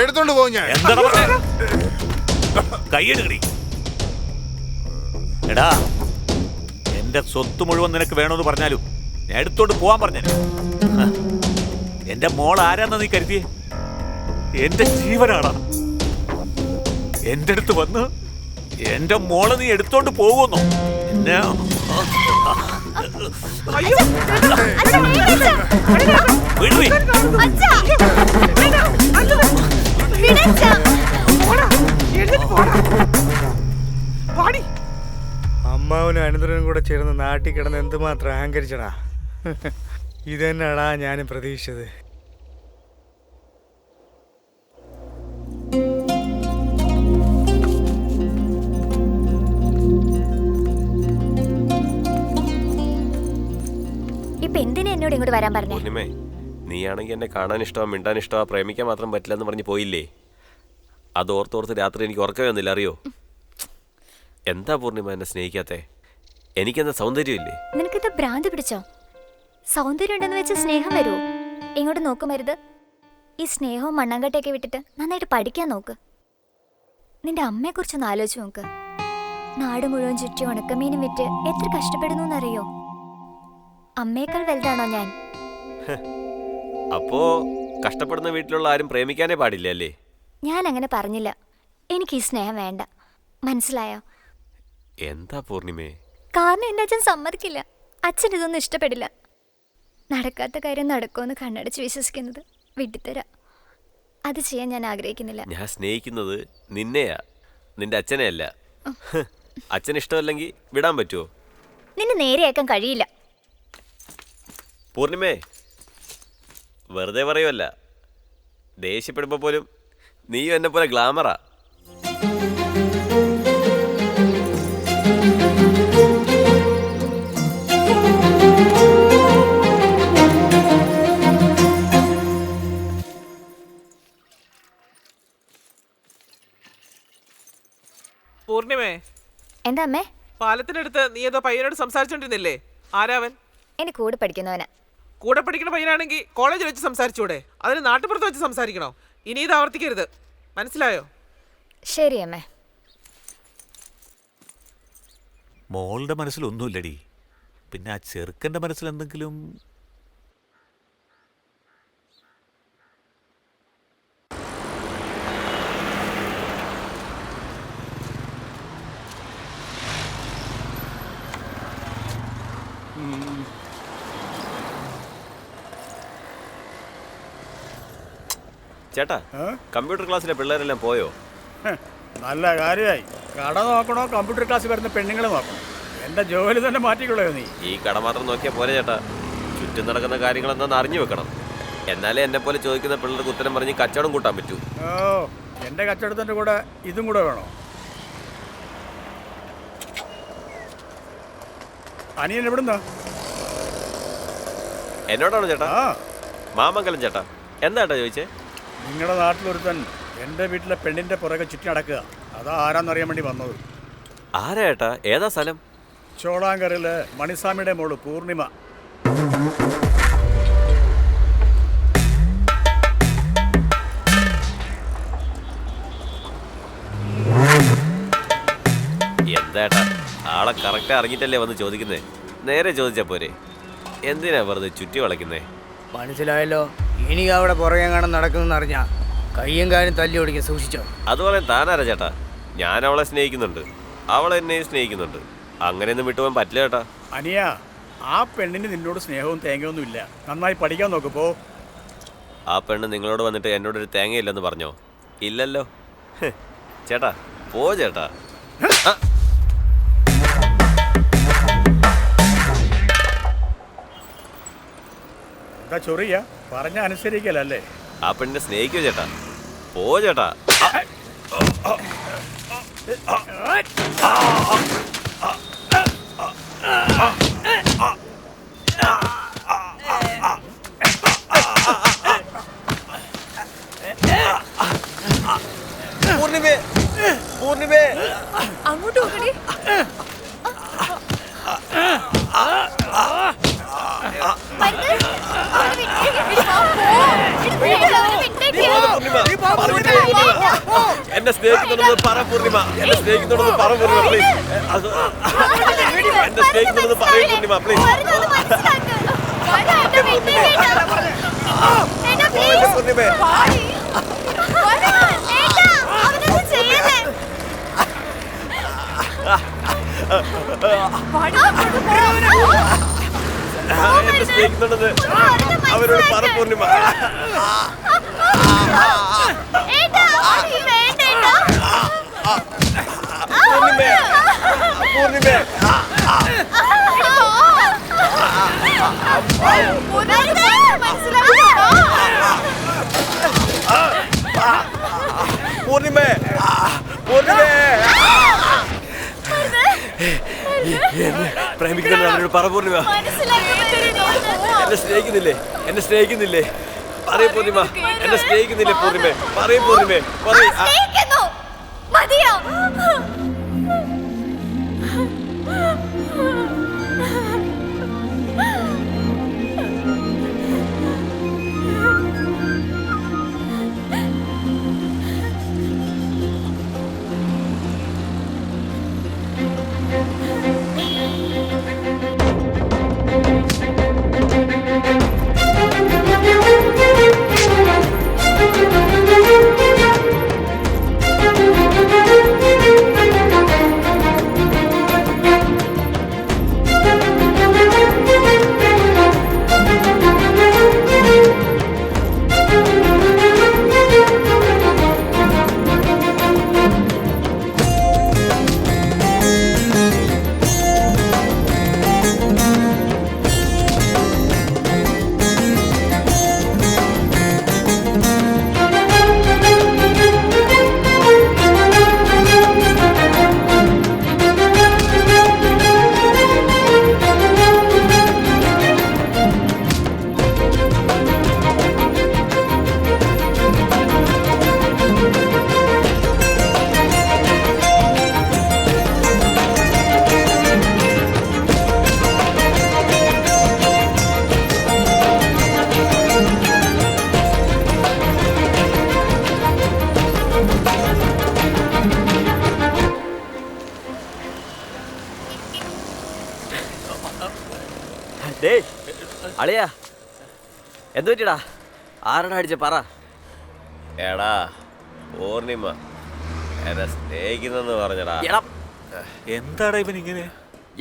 എടുത്തോണ്ട് പോകും ഞാൻ. എന്താണ് പറഞ്ഞ? കയ്യെടുക്കടി. എടാ, എന്റെ സ്വത്ത് മുഴുവൻ നിനക്ക് വേണമെന്ന് പറഞ്ഞാലും ഞാൻ എടുത്തോണ്ട് പോവാൻ പറഞ്ഞു. എന്റെ മോൾ ആരാന്നാ നീ കരുതിയേ? എന്റെ ജീവനാടാ. എന്റെ അടുത്ത് വന്ന് എന്റെ മോളെ നീ എടുത്തോണ്ട് പോകുന്നു. എന്നെ അമ്മാവനും അനന്തരനും കൂടെ ചേർന്ന് നാട്ടിൽ കിടന്ന് എന്തുമാത്രം അഹങ്കരിച്ചടാ. ഇതന്നെടാ ഞാനും പ്രതീക്ഷിച്ചത്. ഇപ്പൊ എന്തിനാ എന്നോട് ഇങ്ങോട്ട് വരാൻ പറഞ്ഞേ? പൂർണിമേ, നീയാണെങ്കിൽ എന്നെ കാണാൻ ഇഷ്ടമാ, മിണ്ടാൻ ഇഷ്ടമാ, പ്രേമിക്കാൻ മാത്രം പറ്റില്ലെന്ന് പറഞ്ഞ് പോയില്ലേ? അത് ഓർത്തോർത്ത് രാത്രി എനിക്ക് ഉറക്കമേ വന്നില്ല, അറിയോ? എന്താ പൂർണിമ എന്നെ സ്നേഹിക്കാത്തെ? എനിക്കെന്താ സൗന്ദര്യമില്ലേ? നിനക്കിത് ഭ്രാന്ത് പിടിച്ചോ? സൗന്ദര്യം ഉണ്ടെന്ന് വെച്ച് സ്നേഹം വരുമോ? ഇങ്ങോട്ട് നോക്കുമരുത്. ഈ സ്നേഹവും മണ്ണാങ്കട്ടയൊക്കെ വിട്ടിട്ട് നന്നായിട്ട് പഠിക്കാൻ നോക്ക്. നിന്റെ അമ്മയെക്കുറിച്ചൊന്ന് ആലോചിച്ച് നോക്ക്. നാട് മുഴുവൻ ചുറ്റി ഉണക്കമീനും വിറ്റ് എത്ര കഷ്ടപ്പെടുന്നു എന്നറിയോ? അമ്മയേക്കാൾ വലുതാണോ ഞാൻ? അപ്പോ കഷ്ടപ്പെടുന്ന വീട്ടിലുള്ള ആരും പ്രേമിക്കാനേ പാടില്ല അല്ലേ? ഞാൻ അങ്ങനെ പറഞ്ഞില്ല. എനിക്ക് ഈ സ്നേഹം വേണ്ട, മനസ്സിലായോ? എന്താ പൂർണിമേ? കാരണം എൻ്റെ അച്ഛൻ സമ്മതിക്കില്ല. അച്ഛൻ ഇതൊന്നും ഇഷ്ടപ്പെടില്ല. നടക്കാത്ത കാര്യം നടക്കുമെന്ന് കണ്ണടച്ച് വിശ്വസിക്കുന്നത് വിട്ടിത്തരാ. അത് ചെയ്യാൻ ഞാൻ ആഗ്രഹിക്കുന്നില്ല. ഞാൻ സ്നേഹിക്കുന്നത് നിന്നെയാ, നിന്റെ അച്ഛനെയല്ല. അച്ഛൻ ഇഷ്ടമല്ലെങ്കിൽ വിടാൻ പറ്റുമോ? നിന്നെ നേരെയാക്കാൻ കഴിയില്ല. പൂർണിമേ, വെറുതെ പറയുമല്ല. ദേഷ്യപ്പെടുമ്പോൾ പോലും നീയും എന്നെ പോലെ ഗ്ലാമറാ. പൂർണിമേ, എന്താ അമ്മേ? പാലത്തിനടുത്ത് നീ ഏതോ പയ്യനോട് സംസാരിച്ചോണ്ടിരുന്നില്ലേ? ആരാവൻ? എന്റെ കൂടെ പഠിക്കുന്നവനാ. കൂടെ പഠിക്കണ പയ്യനാണെങ്കിൽ കോളേജിൽ വെച്ച് സംസാരിച്ചൂടെ? അതിന് നാട്ടുപുറത്ത് വെച്ച് സംസാരിക്കണോ? ഇനി ഇത് ആവർത്തിക്കരുത്, മനസ്സിലായോ? ശരി അമ്മേ. മോളുടെ മനസ്സിലൊന്നുമില്ലടി. പിന്നെ ആ ചെറുക്കൻ്റെ മനസ്സിലെന്തെങ്കിലും? ചേട്ടാ, കമ്പ്യൂട്ടർ ക്ലാസ്സിലെ പിള്ളേരെല്ലാം പോയോ? നല്ല കാര്യമായി. കട നോക്കണോ കമ്പ്യൂട്ടർ ക്ലാസ്സിൽ വരുന്ന പെണ്ണുങ്ങളെ നോക്കണം? എന്റെ ജോലി തന്നെ മാറ്റിക്കൊള്ളയോ നീ? ഈ കട മാത്രം നോക്കിയാൽ പോലെ ചേട്ടാ. ചുറ്റും നടക്കുന്ന കാര്യങ്ങൾ എന്താണെന്ന് അറിഞ്ഞു വെക്കണം. എന്നാലേ എന്നെ പോലെ ചോദിക്കുന്ന പിള്ളേർക്ക് ഉത്തരം പറഞ്ഞ് കച്ചവടം കൂട്ടാൻ പറ്റൂ. ഓ, എന്റെ കച്ചവടത്തിന്റെ കൂടെ ഇതും കൂടെ വേണോ? അനിയൻ എവിടുന്നാ? എന്നോടാണോ ചേട്ടാ? മാമംഗലം ചേട്ടാ. എന്താ ചേട്ടാ ചോദിച്ചേ? നിങ്ങളുടെ നാട്ടിലൊരുത്തൻ എൻ്റെ വീട്ടിലെ പെണ്ണിൻ്റെ പുറകെ ചുറ്റി നടക്കുക. അതാ ആരാന്നറിയാൻ വേണ്ടി വന്നത്. ആരാ ചേട്ടാ? ഏതാ സ്ഥലം? ചോളാങ്കറിലെ മണിസ്വാമിയുടെ മോള് പൂർണിമ. എന്താ ചേട്ടാ, ആളെ കറക്റ്റ് അറിഞ്ഞിട്ടല്ലേ വന്ന് ചോദിക്കുന്നേ? നേരെ ചോദിച്ചാ പോരെ? എന്തിനാ വെറുതെ ചുറ്റി വളയ്ക്കുന്നേ? മനസ്സിലായല്ലോ. ഇനി അവിടെ പുറകെ കാണാൻ നടക്കുന്നെന്ന് അറിഞ്ഞാ കയ്യും കാര്യം തല്ലി ഓടിക്കാൻ സൂക്ഷിച്ചോ. അത് പറയാൻ താനാരാ ചേട്ടാ? ഞാൻ അവളെ സ്നേഹിക്കുന്നുണ്ട്, അവൾ എന്നെയും സ്നേഹിക്കുന്നുണ്ട്. അങ്ങനെയൊന്നും വിട്ടുപോകാൻ പറ്റില്ല ചേട്ടാ. അനിയ, ആ പെണ്ണിന് നിന്നോട് സ്നേഹവും തേങ്ങയൊന്നും ഇല്ല. നന്നായി പഠിക്കാൻ നോക്കുമ്പോ. ആ പെണ്ണ് നിങ്ങളോട് വന്നിട്ട് എന്നോടൊരു തേങ്ങയില്ലെന്ന് പറഞ്ഞോ? ഇല്ലല്ലോ. ചേട്ടാ പോ ചേട്ടാ. എന്താ ചൊറിയ? പറഞ്ഞ അനുസരിക്കലല്ലേ? ആ പെണ്ണിനെ സ്നേഹിക്കോ ചേട്ടാ? പോ ചേട്ടാ. പൂർണിമേ, പൂർണിമേ, അങ്ങോട്ട് നോക്കണേ. എന്നെ സ്നേഹിക്കുന്നുണ്ടെന്ന് പറ പൂർണിമ. എന്നെ സ്നേഹിക്കുന്നുണ്ടെന്ന് പറ പൂർണിമ പ്ലീസ്. എന്നെ സ്നേഹിക്കുന്നുണ്ടെന്ന് പറയൂ പൂർണിമ പ്ലീസ്. പൂർണിമേ, എന്നെ സ്നേഹിക്കുന്നുണ്ടെന്ന് അവരോട് പറ പൂർണിമ. പൂർണിമേ, പൂർണിമേ, പൂർണിമേ, പൂർണിമേ. എന്നെ പ്രേമിക്കുന്ന അവരോട് പറ പൂർണിമ. എന്നെ സ്നേഹിക്കുന്നില്ലേ? എന്നെ സ്നേഹിക്കുന്നില്ലേ? പറയൂ പൂർണിമ. എന്നെ സ്നേഹിക്കുന്നില്ലേ പൂർണിമേ? പറയൂ പൂർണിമേ, പറയൂ. മതിയോ? അളിയാ, എന്ത് പറ്റിയടാ? ആരടാ അടിച്ച പറ. എടാ പൂർണിമ എന്നെ സ്നേഹിക്കുന്നെന്ന് പറഞ്ഞടാ. എന്താടാ ഇവൻ ഇങ്ങനെ?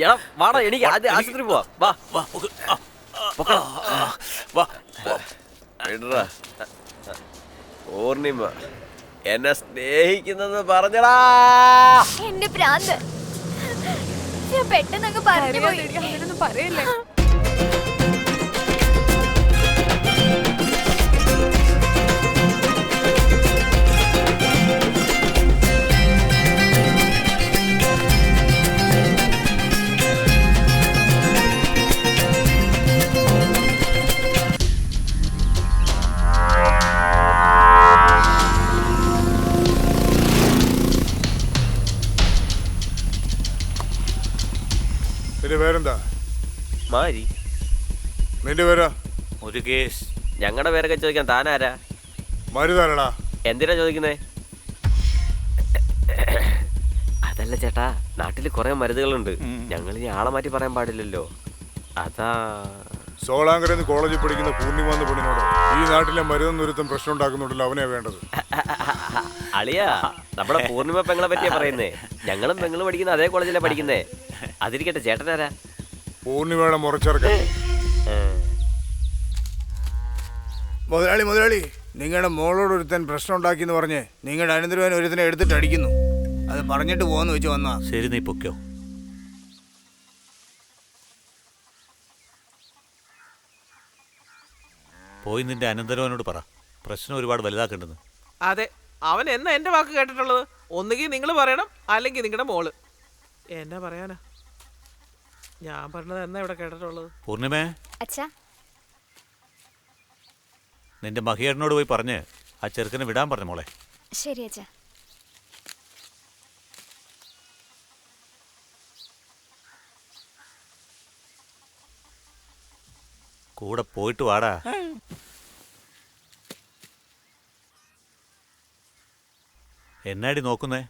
എടാ വാടാ, എനിക്ക് ആദ്യം ആശുപത്രി പോവാ. വാ വാ. വിടറാ. പൂർണിമ എന്നെ സ്നേഹിക്കുന്നെന്ന് പറഞ്ഞടാ. എന്റെ പ്രാന്ത്, ഞാൻ പെട്ടെന്ന് പറഞ്ഞു പോയി. പറയല്ലേ? നിന്റെ പേരെന്താ? മാരി. നിന്റെ പേരാ? മുരുകേഷ്. ഞങ്ങളുടെ പേരൊക്കെ ചോദിക്കാൻ താനാരാ? മരുതാരടാ. എന്തിനാ ചോദിക്കുന്നേ? അതല്ല ചേട്ടാ, നാട്ടിൽ കുറെ മരുന്നുകളുണ്ട്. ഞങ്ങൾ ഇനി ആളെ മാറ്റി പറയാൻ പാടില്ലല്ലോ. അതാ. സോളാങ്കരന്ന് കോളേജിൽ പഠിക്കുന്ന പൂർണിമ എന്ന പെണ്ണിനോട് ഈ നാട്ടിലെ മരുന്നൊരുത്തം പ്രശ്നം ഉണ്ടാക്കുന്നുണ്ടല്ലോ, അവനെ വേണ്ടത്. അളിയാ, നമ്മുടെ പൂർണിമ പെങ്ങളെ പറ്റിയാ പറയുന്നേ. ഞങ്ങളും പെങ്ങള് പഠിക്കുന്ന അതേ കോളേജിലാ പഠിക്കുന്നേ. അതിരിക്കട്ടെ, ചേട്ടനാരാ? പൂർണിമയുടെ മുറച്ചെറുക്കൻ. മുതലാളി, നിങ്ങളുടെ മോളോട് ഒരുത്തൻ പ്രശ്നം ഉണ്ടാക്കിയെന്ന് പറഞ്ഞ് നിങ്ങളുടെ അനന്തരവൻ ഒരുത്തനെ എടുത്തിട്ട് അടിക്കുന്നു. അത് പറഞ്ഞിട്ട് പോകാന്ന് വെച്ച് വന്നാ. ശരി, നീ പൊക്കോ. പോയി നിന്റെ അനന്തരവനോട് പറ, പ്രശ്നം ഒരുപാട് വലുതാക്കേണ്ടെന്ന്. അതെ, അവൻ എന്നാ എന്റെ വാക്ക് കേട്ടിട്ടുള്ളത്? ഒന്നുകിൽ നിങ്ങൾ പറയണം, അല്ലെങ്കിൽ നിങ്ങളുടെ മോള്. എന്നാ പറയാനാ, ഞാൻ പറഞ്ഞത് എന്നാ ഇവിടെ കേട്ടിട്ടുള്ളത്? പൂർണിമേ, അച്ഛാ, നിന്റെ മഹിയേട്ടനോട് പോയി പറഞ്ഞ് ആ ചെറുക്കനെ വിടാൻ പറഞ്ഞു മോളെ. ശരി അച്ഛാ. കൂടെ പോയിട്ട് വാടാ. എന്നാടി നോക്കുന്നേ?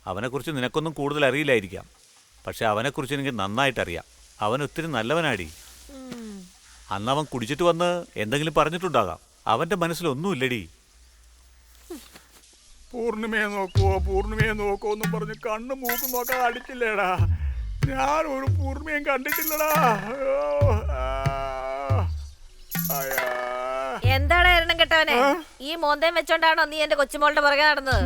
അവനെക്കുറിച്ച് നിനക്കൊന്നും കൂടുതൽ അറിയില്ലായിരിക്കാം, പക്ഷെ അവനെക്കുറിച്ച് എനിക്ക് നന്നായിട്ടറിയാം. അവൻ ഒത്തിരി നല്ലവനാടി. അന്ന് അവൻ കുടിച്ചിട്ട് വന്ന് എന്തെങ്കിലും പറഞ്ഞിട്ടുണ്ടാകാം. അവന്റെ മനസ്സിലൊന്നുമില്ലടി. പൂർണിമയെ നോക്കുവോ എന്നും പറഞ്ഞ് കണ്ണു മൂക്കും നോക്കാൻ അടിച്ചില്ലേടാ. ഞാൻ ഒരു പൂർണിമയും കണ്ടിട്ടില്ലടാ. എന്താടാ എണ്ണം കെട്ടവനെ, ഈ മോന്തയും വെച്ചോണ്ടാണോ നീ എന്റെ കൊച്ചുമോളുടെ പുറകെ നടന്നത്?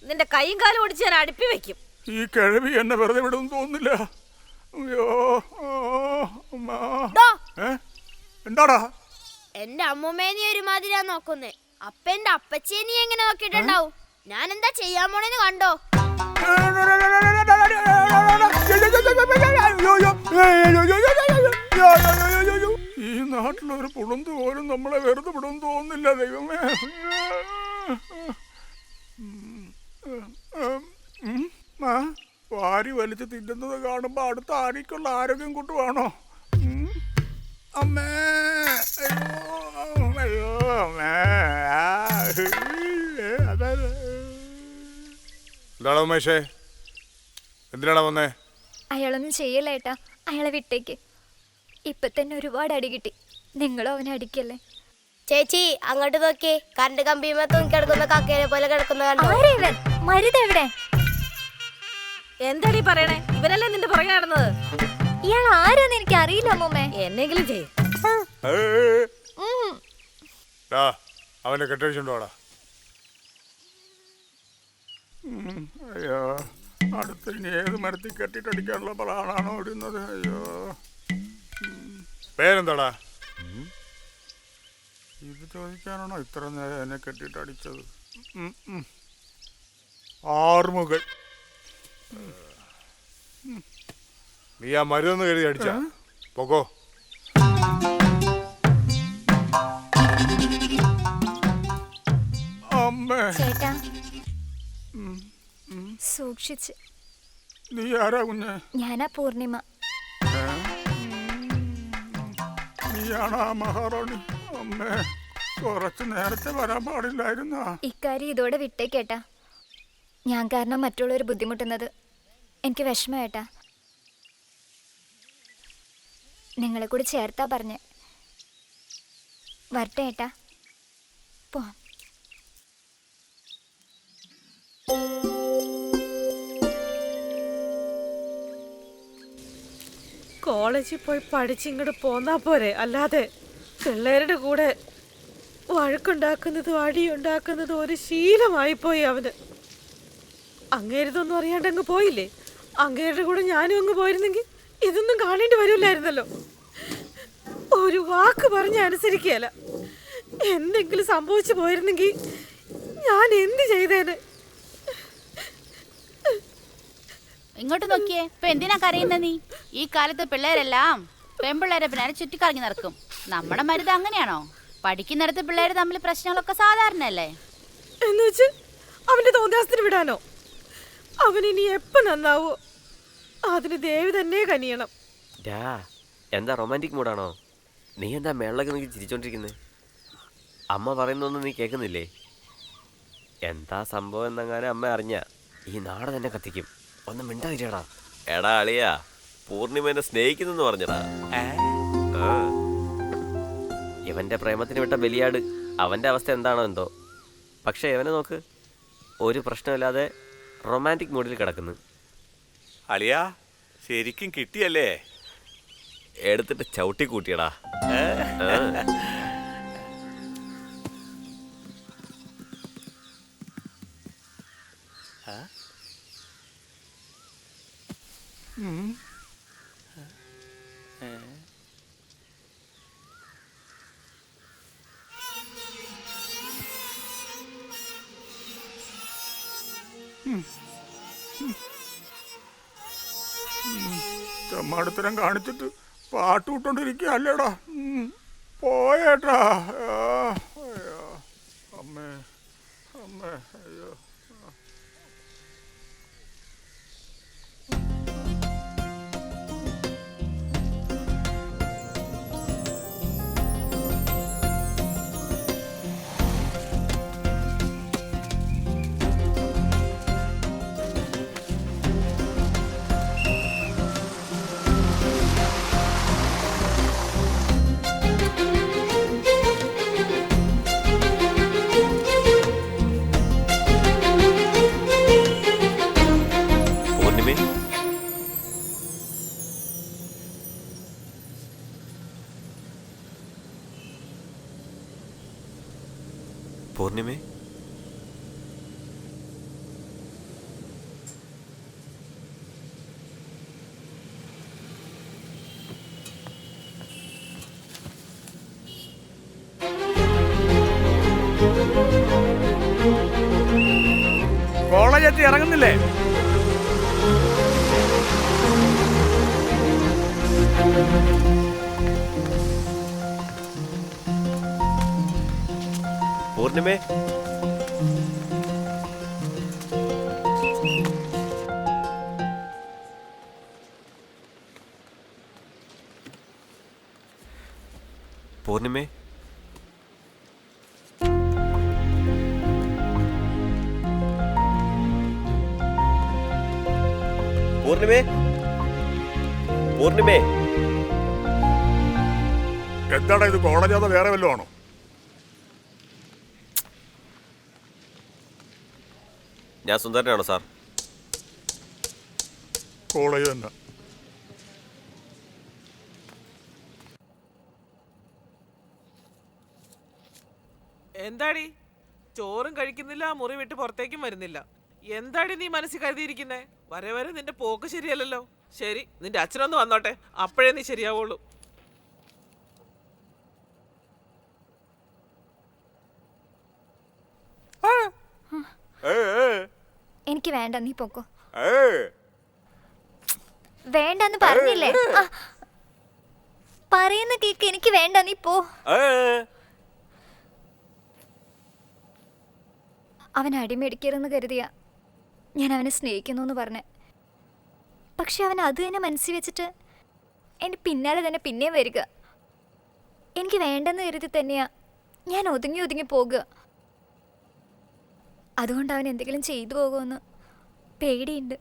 നിന്റെ കൈയും കാലും ഓടിച്ച് ഞാൻ അടുപ്പി വെക്കും. ഈ കിഴവി എന്നെ വെറുതെ വിടുമെന്ന് തോന്നുന്നില്ല. അയ്യോ, എന്താടാ? എന്റെ അമ്മൂമ്മയെ നീ ഒരുമാതിരിയാ നോക്കുന്നേ. അപ്പന്റെ അപ്പച്ചിയെ നീ എങ്ങനെ നോക്കിയിട്ടുണ്ടാവും? ഞാൻ എന്താ ചെയ്യാൻ പോണെന്ന് കണ്ടോ? ഈ നാട്ടിലൊരു പുളുന്ത് പോലും നമ്മളെ വെറുതെ വിടുമെന്ന് തോന്നുന്നില്ല ദൈവമേ. വാരി വലിച്ച് തിന്നുന്നത് കാണുമ്പോ അടുത്ത ആരിക്കുള്ള ആരോഗ്യം കൂട്ടുവാണോ? അമ്മേ, അയ്യോ അമ്മേ. എന്താണോ ഉമേഷേ, എന്തിനാണോ വന്നേ? അയാളൊന്നും ചെയ്യല്ല ഏട്ടാ, അയാളെ വിട്ടേക്ക്. ഇപ്പൊ തന്നെ ഒരുപാട് അടി കിട്ടി. നിങ്ങളും അവനെ അടിക്കല്ലേ. ചേച്ചി അങ്ങോട്ട് നോക്കി, കറണ്ട് കമ്പിയുമ്പോ തൂങ്ങി കിടക്കുന്ന കക്കേനെ പോലെ കിടക്കുന്ന കണ്ടോ? മരുതെവിടെ? എന്താടി പറയണേ? ഇവനല്ലേ നിന്റെ പുറകെ നടന്നത്? ഇയാൾ ആരാന്ന് എനിക്ക് അറിയില്ല അമ്മൂമ്മേ. എന്നെങ്കിലും ചെയ്. അവനെ കെട്ടഴിച്ചുണ്ടോടാ. അയ്യോ, അടുത്ത് ഇനി ഏത് മരത്തിൽ കെട്ടിട്ടടിക്കാനുള്ള പ്ലാനാണോ ഇടുന്നത്? അയ്യോ, പേരെന്താടാ? ഇത് ചോദിക്കാനാണോ ഇത്ര നേരം എന്നെ കെട്ടിട്ടടിച്ചത്? ആറുമുകൾ. നീ ആ മരുന്ന് കരുതി അടിച്ച പോകോ. ചേട്ടാ, സൂക്ഷിച്ച്. നീ ആരാ കുഞ്ഞെ? ഞാനാ പൂർണിമ. നീയാണാ മഹാറാണി? അമ്മേ, കുറച്ച് നേരത്തെ വരാൻ പാടില്ലായിരുന്നാ? ഇക്കാര്യം ഇതോടെ വിട്ടേക്കേട്ടാ. ഞാൻ കാരണം മറ്റുള്ളവർ ബുദ്ധിമുട്ടുന്നത് എനിക്ക് വിഷമേട്ടാ. നിങ്ങളെ കൂടി ചേർത്താ പറഞ്ഞേ. വരട്ടെ ഏട്ടാ, പോ. കോളേജിൽ പോയി പഠിച്ചിങ്ങോട്ട് പോന്നാ പോരെ, അല്ലാതെ പിള്ളേരുടെ കൂടെ വഴക്കുണ്ടാക്കുന്നതും അടിയുണ്ടാക്കുന്നതും ഒരു ശീലമായി പോയി അവന്. അങ്ങേരുതൊന്നും അറിയാണ്ട് അങ്ങ് പോയില്ലേ? അങ്ങേരുടെ കൂടെ ഞാനും അങ്ങ് പോയിരുന്നെങ്കിൽ ഇതൊന്നും കാണേണ്ടി വരില്ലായിരുന്നല്ലോ. ഒരു വാക്ക് പറഞ്ഞ് അനുസരിക്കുകയല്ല. എന്തെങ്കിലും സംഭവിച്ചു പോയിരുന്നെങ്കിൽ ഞാൻ എന്ത് ചെയ്തേനെ? ഇങ്ങോട്ട് നോക്കിയേ, ഇപ്പൊ എന്തിനാ കരയുന്ന നീ? ഈ കാലത്ത് പിള്ളേരെല്ലാം പെൺപിള്ളേരെ പിന്നാലെ ചുറ്റിക്കറങ്ങി നടക്കും. നമ്മുടെ മരുത് അങ്ങനെയാണോ? പഠിക്കുന്നിടത്ത് പിള്ളേര് തമ്മിൽ പ്രശ്നങ്ങളൊക്കെ സാധാരണയല്ലേ? എന്ന് വെച്ച് അവന്റെ തോന്നിയാസത്തിന് വിടാനോ? അവനിനി എപ്പോ നന്നാവോ അതിന് ദേവി തന്നെ കനിയണം. എന്താ റൊമാൻറ്റിക് മൂഡാണോ? നീ എന്താ മേളൊക്കെ നോക്കി ചിരിച്ചോണ്ടിരിക്കുന്നേ? അമ്മ പറയുന്നൊന്നും നീ കേൾക്കുന്നില്ലേ? എന്താ സംഭവം എന്നങ്ങാനും അമ്മ അറിഞ്ഞ ഈ നാട് തന്നെ കത്തിക്കും. ഒന്ന് മിണ്ടാതിരിയടാ. എടാ അളിയാ, പൂർണിമ എന്നെ സ്നേഹിക്കുന്നെന്ന് പറഞ്ഞടാ. ഇവൻ അവൻ്റെ പ്രേമത്തിന് വിട്ട ബലിയാട്. അവൻ്റെ അവസ്ഥ എന്താണോ എന്തോ. പക്ഷേ അവനെ നോക്ക്, ഒരു പ്രശ്നമില്ലാതെ റൊമാൻറ്റിക് മൂഡിൽ കിടക്കുന്നു. അളിയാ ശരിക്കും കിട്ടിയല്ലേ? എടുത്തിട്ട് ചവിട്ടി കൂട്ടിയടാ. തെമ്മാടിത്തരം കാണിച്ചിട്ട് പാട്ട് വിട്ടോണ്ടിരിക്കുക അല്ലേടാ. പോയേട്ടാ. അയ്യോ അമ്മേ അമ്മേ അയ്യോ. പൂർണിമേ, കോളേജ് എത്തി ഇറങ്ങുന്നില്ലേ? പൂർണിമേ, പൂർണിമേ, പൂർണിമേ, പൂർണിമേ. എന്താടാ ഇത്, കോളേജ് അതോ വേറെ വല്ലതും ആണോ? ഞാൻ സുന്ദരനാണോ സാർ? കോളേജ് തന്നെ. എന്താടി ചോറും കഴിക്കുന്നില്ല, മുറി വിട്ട് പുറത്തേക്കും വരുന്നില്ല. എന്താടി നീ മനസ്സിൽ കരുതിയിരിക്കുന്നേ? വരെ വരെ നിന്റെ പോക്ക് ശരിയല്ലല്ലോ. ശരി, നിന്റെ അച്ഛനൊന്ന് വന്നോട്ടെ, അപ്പോഴേ നീ ശരിയാവുള്ളൂ. എനിക്ക് വേണ്ട, നീ പോക്കോ. വേണ്ടെന്ന് പറഞ്ഞില്ലേ? പറയുന്ന കേക്ക്. എനിക്ക് വേണ്ട, നീ പോ. അവൻ അടിമേടിക്കരുതെന്ന് കരുതിയ ഞാൻ അവനെ സ്നേഹിക്കുന്നു എന്ന് പറഞ്ഞേ. പക്ഷെ അവൻ അത് തന്നെ മനസ്സിൽ വെച്ചിട്ട് എൻ്റെ പിന്നാലെ തന്നെ പിന്നെയും വരിക. എനിക്ക് വേണ്ടെന്ന് കരുതി തന്നെയാ ഞാൻ ഒതുങ്ങി ഒതുങ്ങി പോകുക. അതുകൊണ്ട് അവൻ എന്തെങ്കിലും ചെയ്തു പോകുമെന്ന് പേടിയുണ്ട്.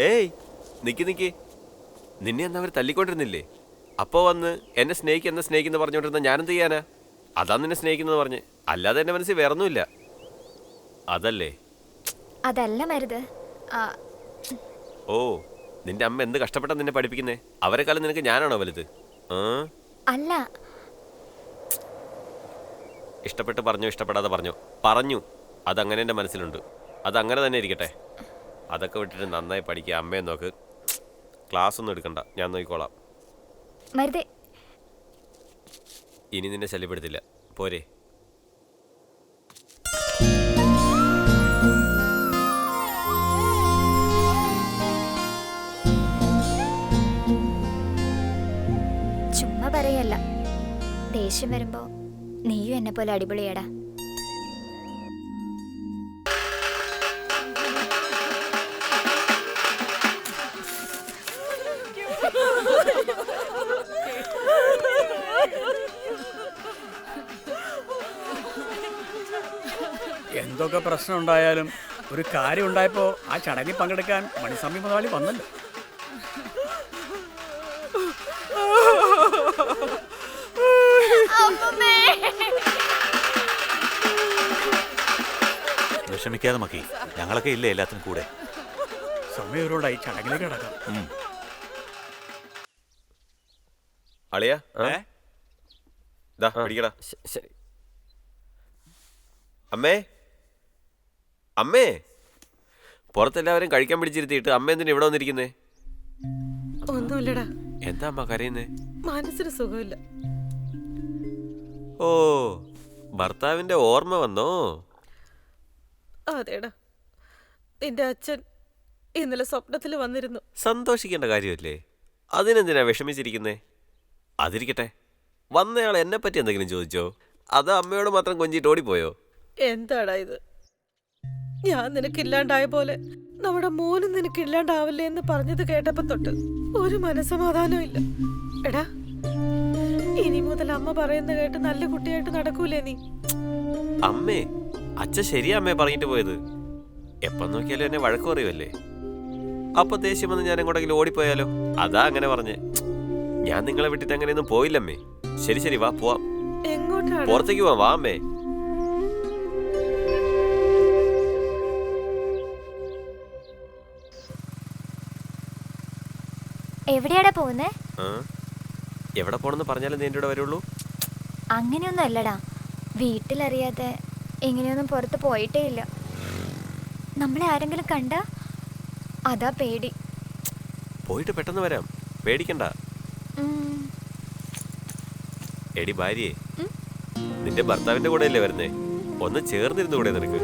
ഏയ് നിക്ക് നിന്നെ എന്നാ അവർ തല്ലിക്കൊണ്ടിരുന്നില്ലേ? അപ്പോൾ വന്ന് എന്നെ സ്നേഹിക്കുന്ന പറഞ്ഞുകൊണ്ടിരുന്ന ഞാനെന്ത് ചെയ്യാനാ? അതാ നിന്നെ സ്നേഹിക്കുന്നത് പറഞ്ഞ്, അല്ലാതെ എന്റെ മനസ്സിൽ വേറൊന്നുമില്ല. അതല്ലേ? അതല്ല മരുത്. ഓ, നിന്റെ അമ്മ എന്ത് കഷ്ടപ്പെട്ടാ നിന്നെ പഠിപ്പിക്കുന്നേ? അവരെക്കാളും നിനക്ക് ഞാനാണോ വലുത്? അല്ല. ഇഷ്ടപ്പെട്ട് പറഞ്ഞോ ഇഷ്ടപ്പെടാതെ പറഞ്ഞു. അതങ്ങനെ എൻ്റെ മനസ്സിലുണ്ട്. അതങ്ങനെ തന്നെ ഇരിക്കട്ടെ. അതൊക്കെ വിട്ടിട്ട് നന്നായി പഠിക്കുക. അമ്മയെ നോക്ക്. ക്ലാസ് ഒന്നും എടുക്കണ്ട, ഞാൻ നോക്കിക്കോളാം. ഇനി നിന്നെ ശല്യപ്പെടുത്തില്ല. പോരെ? ചുമ്മാ പറയല്ല. ദേഷ്യം വരുമ്പോ നീയും എന്നെ പോലെ അടിപൊളിയാടാ. എന്തൊക്കെ പ്രശ്നം ഉണ്ടായാലും ഒരു കാര്യം ഉണ്ടായപ്പോ ആ ചടങ്ങിൽ പങ്കെടുക്കാൻ മണിസ്വാമി മുതലാളി വന്നല്ലോ. വിഷമിക്കാതെ മക്കി, ഞങ്ങളൊക്കെ ഇല്ലേ എല്ലാത്തിനും കൂടെ. സമയവരോടായി ചടങ്ങിലേക്ക് കിടക്കാം. അളിയാ, പിടിക്കടാ. ശരി. അമ്മേ, പുറത്തെല്ലാവരും കഴിക്കാൻ പിടിച്ചിരുത്തിയിട്ട് അമ്മ എന്തിനാ ഇവിടെ വന്നിരിക്കുന്നേ? ഒന്നുമില്ലടാ. എന്താ അമ്മ കരയുന്നേ? മനസ്സിന് സുഖമില്ല. ഓ, ഭർത്താവിന്റെ ഓർമ്മ വന്നോ? അതേടാ, നിന്റെ അച്ഛൻ ഇന്നലെ സ്വപ്നത്തിൽ വന്നിരുന്നു. സന്തോഷിക്കേണ്ട കാര്യമല്ലേ, അതിനെന്തിനാ വിഷമിച്ചിരിക്കുന്നേ? അതിരിക്കട്ടെ, വന്നയാൾ എന്നെ പറ്റി എന്തെങ്കിലും ചോദിച്ചോ? അത് അമ്മയോട് മാത്രം കൊഞ്ചിട്ട് ഓടിപ്പോയോ? എന്താടാ ഇത്? ഞാൻ നിനക്കില്ലാണ്ടായ പോലെ നമ്മുടെ മോനും നിനക്കില്ലാണ്ടാവില്ലേ എന്ന് പറഞ്ഞത് കേട്ടപ്പോ തൊട്ട് ഒരു മനസമാധാനവും ഇല്ല. എടാ, ഇനി മുതൽ അമ്മ പറയുന്ന കേട്ട് നല്ല കുട്ടിയായിട്ട് നടക്കൂലേ നീ? അമ്മേ, അച്ഛൻ ശരിയാ അമ്മേ പറഞ്ഞിട്ട് പോയത്. എപ്പം നോക്കിയാലും എന്നെ വഴക്ക് പറയുമല്ലേ. അപ്പൊ ദേഷ്യം വന്ന് ഞാൻ എങ്ങോട്ടെങ്കിലും ഓടിപ്പോയാലോ? അതാ അങ്ങനെ പറഞ്ഞേ. ഞാൻ നിങ്ങളെ വിട്ടിട്ട് അങ്ങനെയൊന്നും പോയില്ലമ്മേ. ശരി, വാ പോവാം. എങ്ങോട്ടാണ്? പുറത്തേക്ക് പോവാം, വാ അമ്മേ. എവിടെയാടാ പോകുന്നേ? എവിടെ പോണെന്ന് പറഞ്ഞാലും നീ എൻ്റെ കൂടെ വരുള്ളൂ? അങ്ങനെയൊന്നും അല്ലടാ, വീട്ടിലറിയാതെ എങ്ങനെയൊന്നും പുറത്ത് പോയിട്ടേ ഇല്ല. നമ്മളെ ആരെങ്കിലും കണ്ട അതാ പേടി. പോയിട്ട് പെട്ടെന്ന് വരാം, പേടിക്കണ്ട. എടി ഭാര്യയെ, നിന്റെ ഭർത്താവിന്റെ കൂടെ അല്ലേ വരുന്നേ? ഒന്ന് ചേർന്നിരുന്നു കൂടെ നിനക്ക്?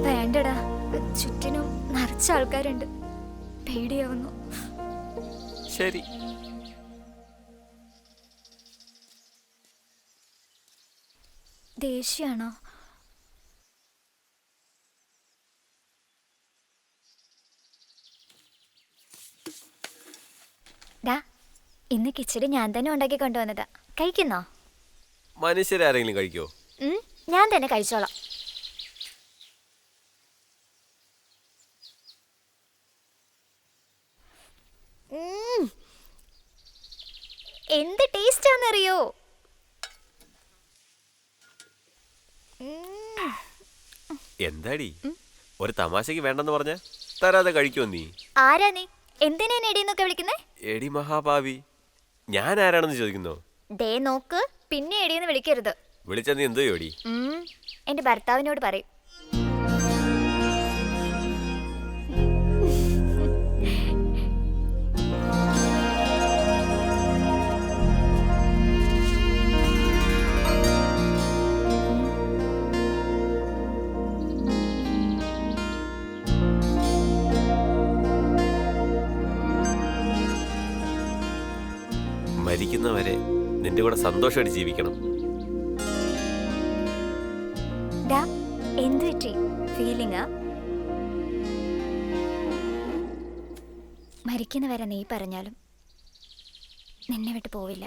വേണ്ടടാ, ചുറ്റിനും നിറച്ച ആൾക്കാരുണ്ട്, പേടിയാവുന്നു. ശരി. ദേഷ്യാണോ? ഇന്ന് കിച്ചടി ഞാൻ തന്നെ ഉണ്ടാക്കി കൊണ്ടുവന്നതാ. കഴിക്കുന്നോ? മനുഷ്യരാരെങ്കിലും കഴിക്കോ? ഞാൻ തന്നെ കഴിച്ചോളാം. എന്ത് ടേസ്റ്റ് ആണെന്നറിയോ? എന്താടി ഒരു തമാശക്ക് വേണ്ടെന്ന് പറഞ്ഞ തരാതെ കഴിക്കോ നീ? ആരാ നീ? എന്തിനാ എടീന്നൊക്കെ വിളിക്കുന്നേ? എടി മഹാഭാവി, ഞാൻ ആരാണെന്ന് ചോദിക്കുന്നോ? ദേ നോക്ക്, പിന്നെ എടീന്ന് വിളിക്കരുത്. വിളിച്ച നീ എന്തോ എടി? എന്റെ ഭർത്താവിനോട് പറയും. മരിക്കുന്നവരെ നിന്റെ കൂടെ സന്തോഷമായിട്ട് ജീവിക്കണം. എന്ത് പറ്റി? ഫീലിംഗാ? മരിക്കുന്നവരെ നീ പറഞ്ഞാലും നിന്നെ വിട്ട് പോവില്ല.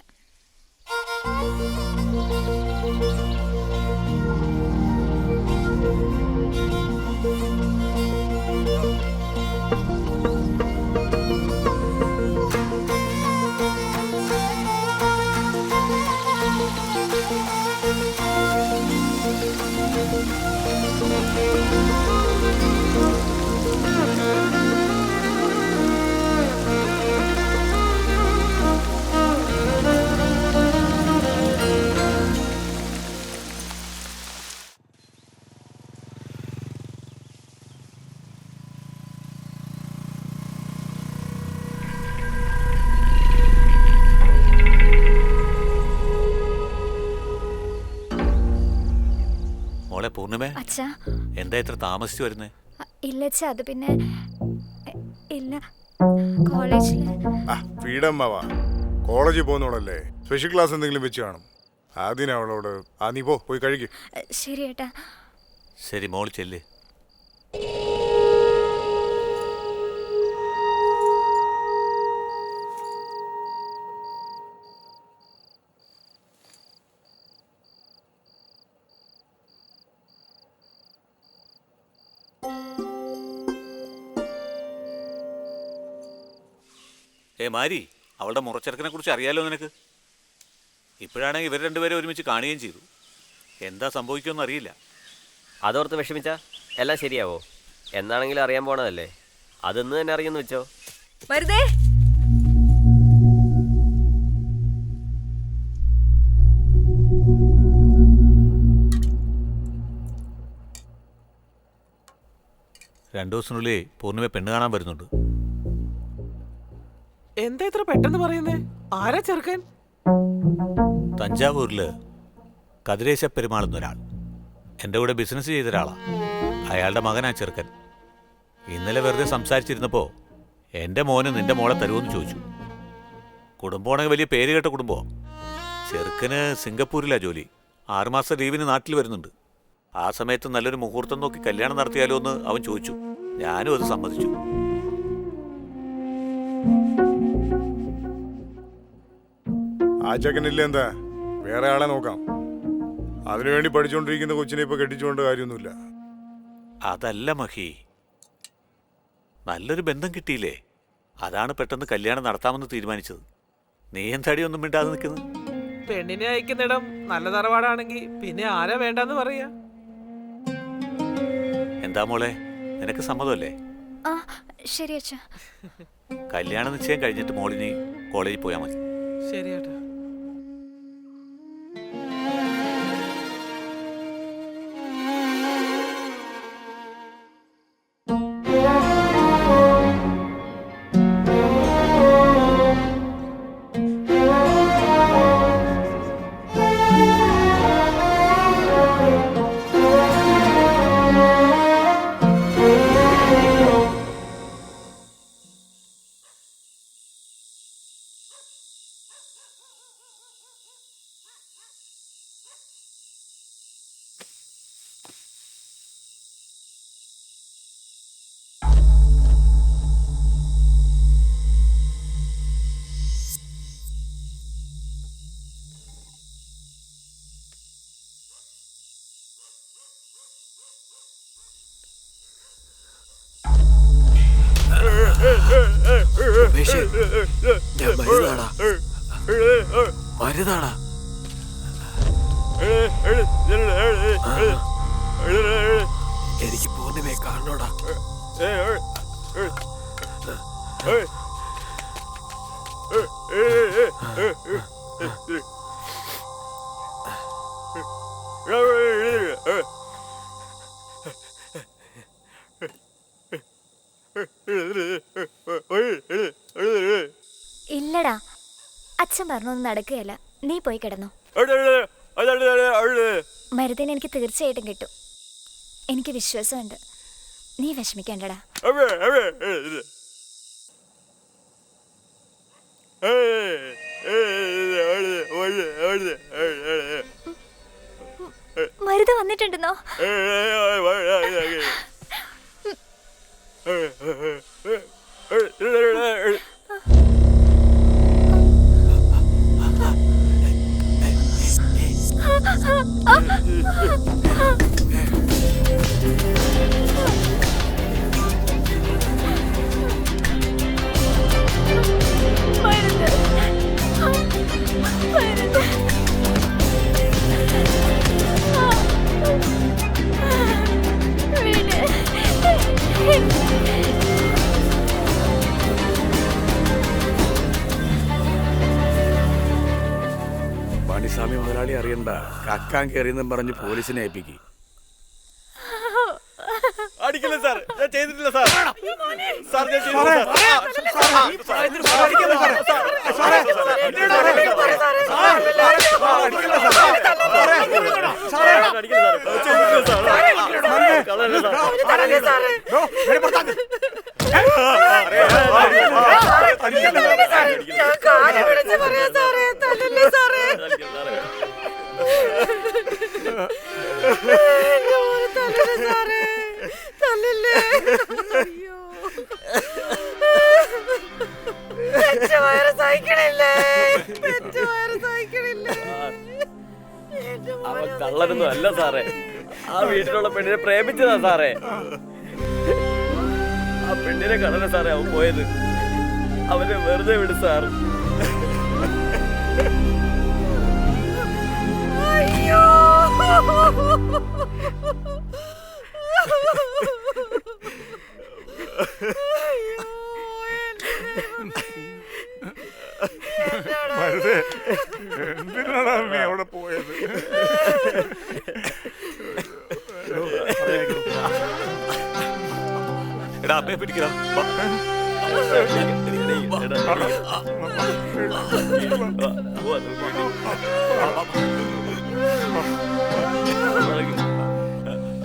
മോളെ പൂർണിമേ, അച്ഛാ എന്താ ഇത്ര താമസിച്ചു വരുന്നേ? ഇല്ല അച്ഛാ, അത് പിന്നെ ഇല്ല കോളേജില്. ഫ്രീഡമ്മാവാ, കോളേജിൽ പോകുന്നോളല്ലേ, സ്പെഷ്യൽ ക്ലാസ് എന്തെങ്കിലും വെച്ച് കാണും. ആദ്യം അവളോട് നീ പോയി കഴിക്കും. ശരി ഏട്ടാ. ശരി മോൾ ചെല്ല്. മാരി, അവളുടെ മുറച്ചെറുക്കനെ കുറിച്ച് അറിയാലോ നിനക്ക്? ഇപ്പോഴാണെങ്കിൽ ഇവർ രണ്ടുപേരും ഒരുമിച്ച് കാണുകയും ചെയ്തു. എന്താ സംഭവിക്കുമെന്ന് അറിയില്ല. അതോർത്ത് വിഷമിച്ച എല്ലാം ശരിയാവോ? എന്നാണെങ്കിലും അറിയാൻ പോണതല്ലേ, അതൊന്ന് തന്നെ അറിയുമെന്ന് വെച്ചോ. വെറുതെ രണ്ടു ദിവസത്തിനുള്ളിൽ പൂർണ്ണിമ പെണ്ണ് കാണാൻ വരുന്നുണ്ട്. എന്താ ഇത്ര പെട്ടെന്ന് പറയുന്നേ? ആരാ ചെറുക്കൻ? തഞ്ചാവൂരില് കതിരേശ പെരുമാൾ എന്നൊരാൾ എൻ്റെ കൂടെ ബിസിനസ് ചെയ്തൊരാളാ. അയാളുടെ മകനാ ചെറുക്കൻ. ഇന്നലെ വെറുതെ സംസാരിച്ചിരുന്നപ്പോൾ എൻ്റെ മോന് നിന്റെ മോളെ തരുമെന്ന് ചോദിച്ചു. കുടുംബമാണെങ്കിൽ വലിയ പേര് കേട്ട കുടുംബമാണ്. ചെറുക്കന് സിംഗപ്പൂരിലാണ് ജോലി. 6 മാസം ലീവിന് നാട്ടിൽ വരുന്നുണ്ട്. ആ സമയത്ത് നല്ലൊരു മുഹൂർത്തം നോക്കി കല്യാണം നടത്തിയാലോ എന്ന് അവൻ ചോദിച്ചു. ഞാനും അത് സമ്മതിച്ചു. ആ ചെക്കനില്ല എന്താ, വേറെ ആളെ നോക്കാം. അതിനുവേണ്ടി പഠിച്ചുകൊണ്ടിരിക്കുന്ന കൊച്ചിനെ ഇപ്പൊ കെട്ടിച്ചുകൊണ്ട് കാര്യമൊന്നുമില്ല. അതല്ല മഹി, നല്ലൊരു ബന്ധം കിട്ടിയില്ലേ, അതാണ് പെട്ടെന്ന് കല്യാണം നടത്താമെന്ന് തീരുമാനിച്ചത്. നീ എന്താടി ഒന്നും മിണ്ടാതെ നിൽക്കുന്നത്? പെണ്ണിനെ അയക്കുന്നിടം നല്ല തറവാടാണെങ്കിൽ പിന്നെ ആരാ വേണ്ടെന്ന് പറയാ? എന്താ മോളെ, നിനക്ക് സമ്മതമല്ലേ? ശരി അച്ഛാ. കല്യാണ നിശ്ചയം കഴിഞ്ഞിട്ട് മോളിനി കോളേജിൽ പോയാൽ മതി. ശരി ഏട്ടാ. ഞാൻ മരുന്നാടാ, മരുന്നാടാ. എനിക്ക് പൂർണ്ണിമയെ കാണണോടാ. ഇല്ലടാ, അച്ഛൻ പറഞ്ഞൊന്നും നടക്കുകയല്ല. നീ പോയി കിടന്നു. മരുന്നിന് എനിക്ക് തീർച്ചയായിട്ടും കിട്ടും. എനിക്ക് വിശ്വാസമുണ്ട്. നീ വിഷമിക്കണ്ടടാ. Hey! മരുത് വന്നിട്ടുണ്ടെന്നോ? പണിസ്വാമി മുതലാളി അറിയണ്ട, കക്കാൻ കയറിയെന്നും പറഞ്ഞ് പോലീസിനെ ഏൽപ്പിക്കും. അടിക്കില്ല സാർ, ഞാൻ ചെയ്തിട്ടില്ല സാർ. സാർ ഞാൻ അവൻ കള്ളനൊന്നും അല്ല സാറേ, ആ വീട്ടിലുള്ള പെണ്ണിനെ പ്രേമിച്ചതാ സാറേ. ആ പെണ്ണിനെ കള്ളന സാറേ അവൻ പോയത്. അവനെ വെറുതെ വിട് സാർ. എന്തിനാണ് അമ്മ അവിടെ പോയത്? എടാ അമ്മയെ പിടിക്കടാ.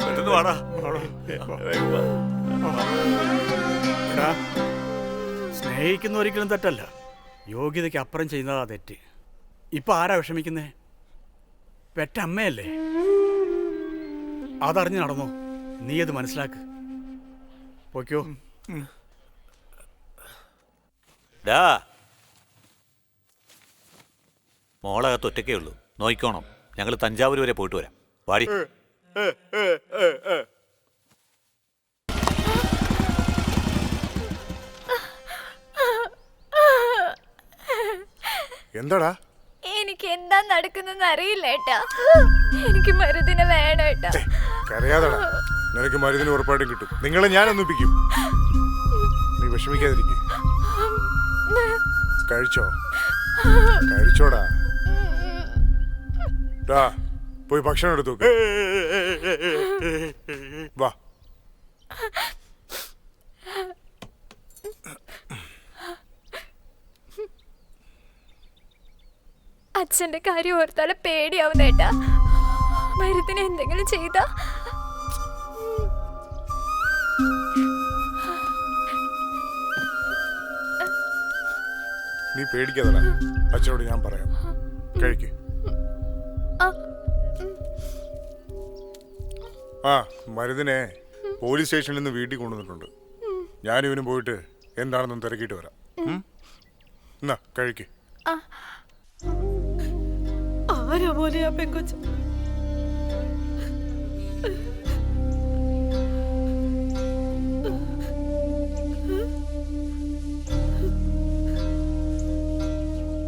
പെട്ടെന്ന് വാടാ. സ്നേഹിക്കുന്ന ഒരിക്കലും തെറ്റല്ല, യോഗ്യതയ്ക്ക് അപ്പുറം ചെയ്യുന്നതാ തെറ്റ്. ഇപ്പൊ ആരാ വിഷമിക്കുന്നേ? പെറ്റ അമ്മയല്ലേ. അതറിഞ്ഞ് നടന്നോ, നീ അത് മനസ്സിലാക്ക്. പോയ്ക്കോ. മോളകത്ത് ഒറ്റക്കേ ഉള്ളൂ, നോയിക്കോണം. ഞങ്ങൾ തഞ്ചാവൂർ വരെ പോയിട്ട് വരാം. വാടി. എന്താടാ? എനിക്ക് എന്താ നടക്കുന്നെന്ന് അറിയില്ല ഏട്ടാ. എനിക്ക് മരുതിനെ വേണം ഏട്ടാ. കരയാതടാ, നിനക്ക് മരുന്നിന് ഉറപ്പായിട്ടും കിട്ടും. നിങ്ങളെ ഞാൻ ഒന്നിപ്പിക്കും. നീ വിഷമിക്കാതിരിക്കും. കഴിച്ചോ? കഴിച്ചോടാ. പോയി ഭക്ഷണം എടുത്തു വാ. അച്ഛന്റെ കാര്യം ഓർത്താലെ പേടിയാവുന്നേട്ടാ. മരുതിന് എന്തെങ്കിലും ചെയ്താ നീ പേടിക്കാതടാ, അച്ഛനോട് ഞാൻ പറയാം. കഴിക്ക്. ആ മരുതിനെ പോലീസ് സ്റ്റേഷനിൽ നിന്ന് വീട്ടിൽ കൊണ്ടുവന്നിട്ടുണ്ട്. ഞാനും ഇവനും പോയിട്ട് എന്താണെന്ന് തിരക്കിയിട്ട് വരാം. എന്നാ കഴിക്ക്. ആരാ പോലെ ആ പെങ്കൊച്ച്?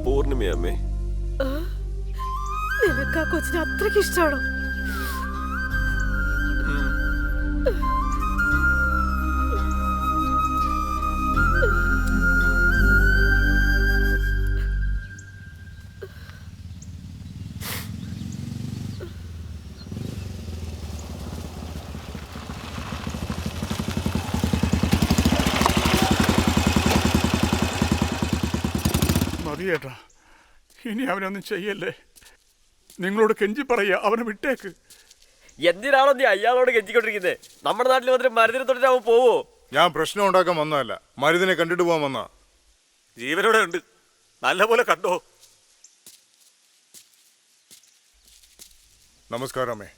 പൂർണിമയമ്മേ, നിനക്ക് ആ കൊച്ചിനെ അത്രയ്ക്ക് ഇഷ്ടമാണോ? മതിയേട്ടാ, ഇനി അവനൊന്നും ചെയ്യല്ലേ. നിങ്ങളോട് കെഞ്ചി പറയാ, അവനെ വിട്ടേക്ക്. എന്തിനാണോ നീ അയാളോട് കെഞ്ചിക്കൊണ്ടിരിക്കുന്നത്? നമ്മുടെ നാട്ടിൽ വന്നിട്ട് മരുന്നിനെ തൊട്ടിട്ട് അവൻ പോവോ? ഞാൻ പ്രശ്നം ഉണ്ടാക്കാൻ വന്നതല്ല, മരുതിനെ കണ്ടിട്ട് പോകാൻ വന്നാ. ജീവനോടെ ഉണ്ട്, നല്ലപോലെ കണ്ടോ. നമസ്കാരമേ.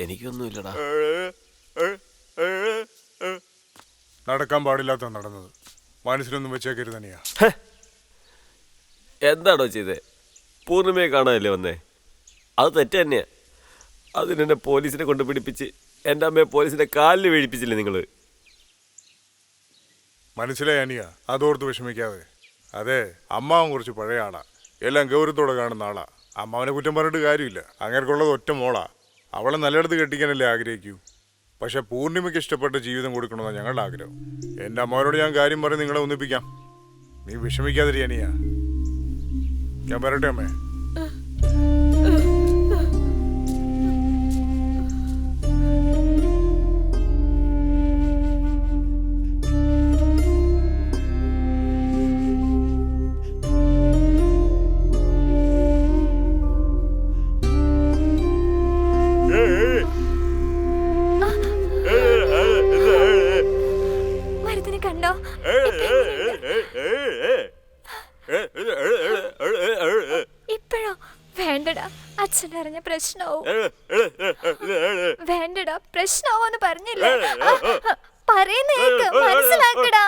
എനിക്കൊന്നുമില്ലടാ. നടക്കാൻ പാടില്ലാത്ത നടന്നത്. മനസ്സിലൊന്നും വെച്ചേക്കരുത് തന്നെയാ. എന്താണോ ചെയ്തേ? പൂർണ്ണിമയെ കാണാനല്ലേ വന്നേ? അത് തെറ്റ് തന്നെയാ. അതിനെന്നെ പോലീസിനെ കൊണ്ട് പിടിപ്പിച്ച് എൻ്റെ അമ്മയെ പോലീസിന്റെ കാലിൽ വീഴിപ്പിച്ചില്ലേ നിങ്ങൾ? മനസ്സിലായി അനിയ, അതോർത്ത് വിഷമിക്കാതെ. അതെ, അമ്മാവൻ കുറച്ച് പഴയ ആളാ, എല്ലാം ഗൗരവത്തോടെ കാണുന്ന ആളാ. അമ്മാവനെ കുറ്റം പറഞ്ഞിട്ട് കാര്യമില്ല. അങ്ങനെയുള്ളത് ഒറ്റ മോളാ. അവളെ നല്ലയിടത്ത് കെട്ടിക്കാനല്ലേ ആഗ്രഹിക്കൂ. പക്ഷെ പൂർണ്ണിമയ്ക്ക് ഇഷ്ടപ്പെട്ട ജീവിതം കൊടുക്കണമെന്നാണ് ഞങ്ങളുടെ ആഗ്രഹം. എൻ്റെ അമ്മാവനോട് ഞാൻ കാര്യം പറഞ്ഞ് നിങ്ങളെ ഒന്നിപ്പിക്കാം. നീ വിഷമിക്കാതിരി അനിയ. ഞാൻ വരട്ടെ അമ്മേ. മരുതിനെ കണ്ടോ? ഇപ്പോഴോ? വേണ്ടടാ, അച്ഛനറിഞ്ഞ പ്രശ്നമാവും. വേണ്ടടാ, പ്രശ്നമാവോന്ന് പറഞ്ഞില്ലേ? പറയുന്നേക്ക്, മനസ്സിലാക്കടാ.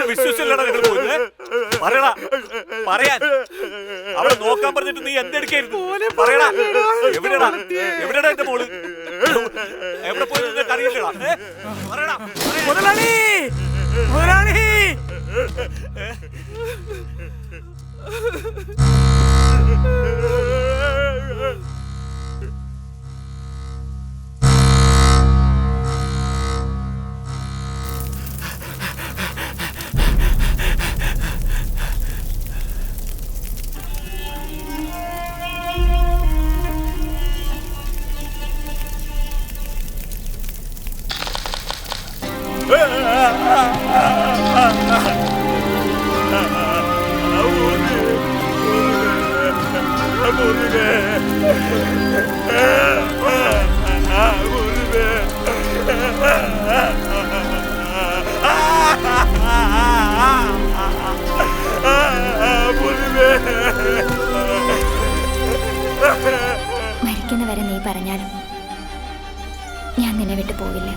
വിശ്വസിച്ചല്ലടാ നിങ്ങൾ പോയത്? പറയടാ, പറയാൻ. അവളെ നോക്കാൻ പറഞ്ഞിട്ട് നീ എന്തെടുക്കായിരുന്നു? പറയടാ, എവിടെടാ എവിടെടാ എന്റെ മോള്? എവിടെ പോയി നിങ്ങൾക്ക് അറിയില്ലടാ? പറയടാ. മുതലാളി, മുതലാളി. മരിക്കുന്നവരെ നീ പറഞ്ഞാലും ഞാൻ നിന്നെ വിട്ടു പോവില്ല.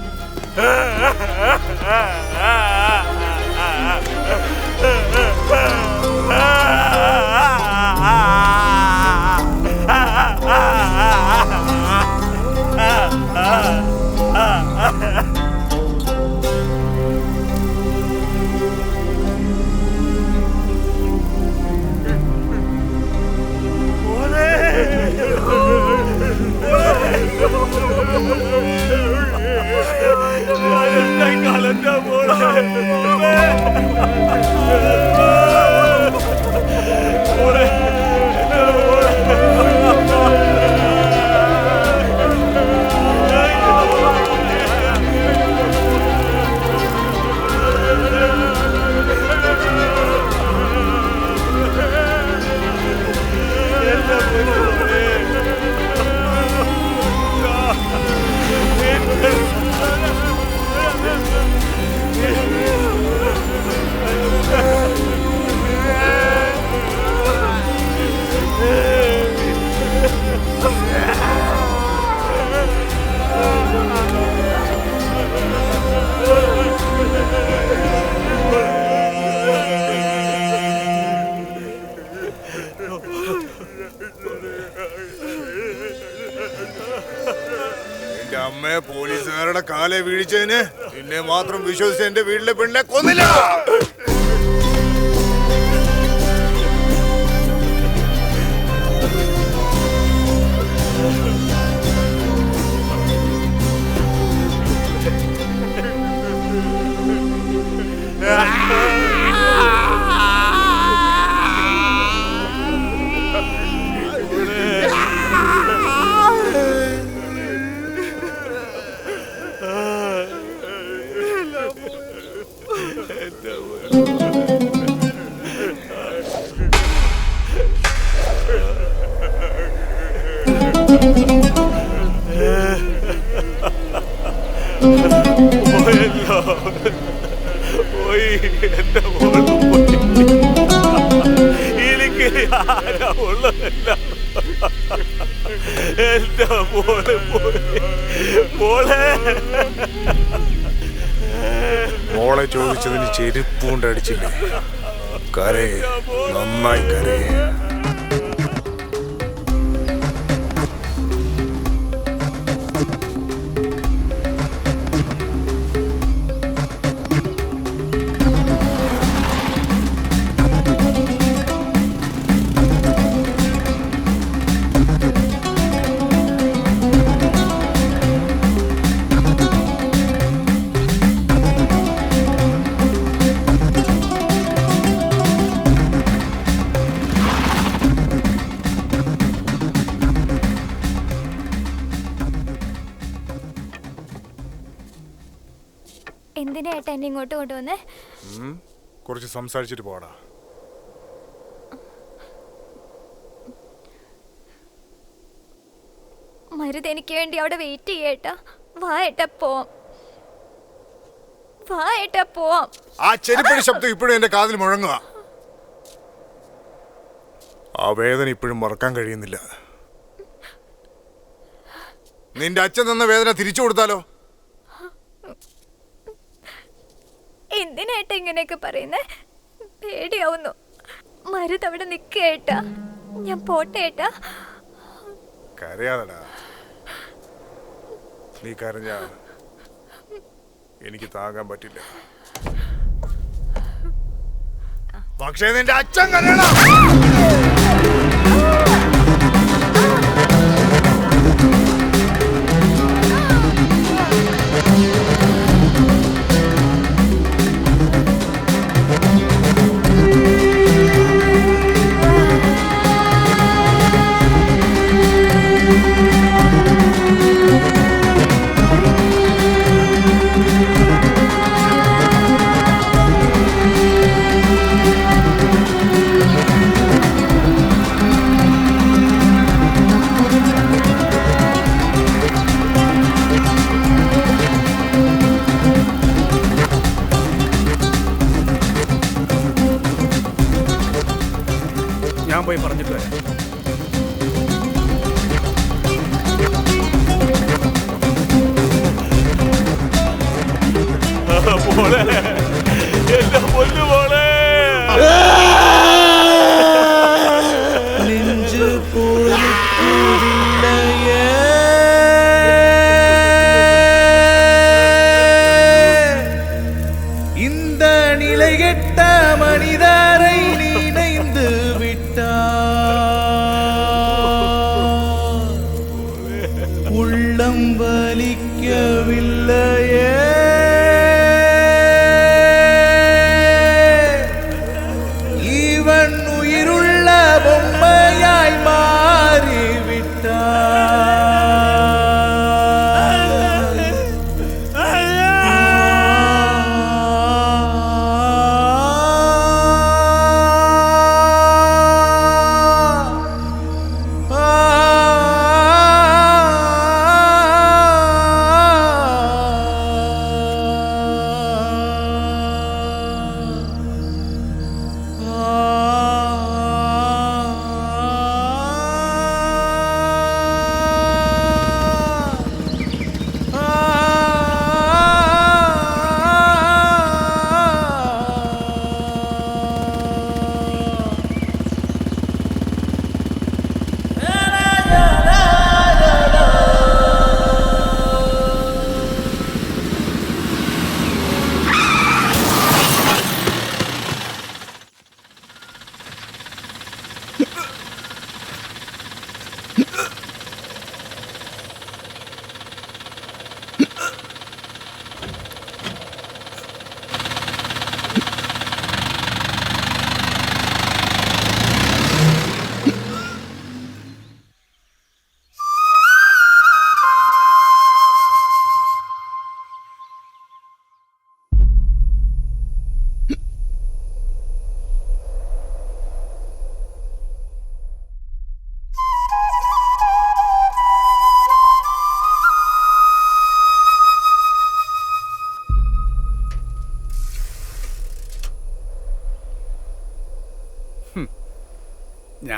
മോളെ അമ്മയെ പോലീസുകാരുടെ കാലെ വീഴിച്ചതിന് നിന്നെ മാത്രം വിശ്വസിച്ച് എന്റെ വീട്ടിലെ പെണ്ണെ കൊന്നില്ല. മോളെ ചോദിച്ചതിന് ചെരുപ്പ് കൊണ്ട് അടിച്ചില്ലേ? കരയെ, നന്നായി കരയെ. എന്തിനാ ഏട്ടാ എന്നെ ഇങ്ങോട്ട് കൊണ്ടുവന്നേ? കുറച്ച് സംസാരിച്ചിട്ട് പോടാ. മരുത് എനിക്ക് വേണ്ടി അവിടെ വെയിറ്റ് ചെയ്യേട്ടാ. വാ ഏട്ടാ പോവാം. വാ ഏട്ടാ പോവാം. ആ ചെരുപ്പടി ശബ്ദം ഇപ്പോഴും എന്റെ കാതിൽ മുഴങ്ങുക. ആ വേദന ഇപ്പോഴും മറക്കാൻ കഴിയുന്നില്ല. നിന്റെ അച്ഛൻ തന്ന വേദന തിരിച്ചു കൊടുത്താലോ? എന്തിനേട്ടാ ഇങ്ങനെയൊക്കെ പറയുന്നേ? പേടിയാവുന്നു. മരുത് അവിടെ നിൽക്കേട്ടാ. ഞാൻ പോട്ടെ ഏട്ടാ. കരയാതടാ. നീ കരഞ്ഞ എനിക്ക് താങ്ങാൻ പറ്റില്ല. പക്ഷേ നിന്റെ അച്ഛൻ കരയണം. ഞാൻ പോയി പറഞ്ഞിട്ട് വരാം. இந்த நிலைகெட்ட மனிதரை நினைந்து விட்டார். உள்ளம் வலிக்கவில்லையே. இவன் உயிருள்ள பொம்மையாய் மாறிவிட்டார்.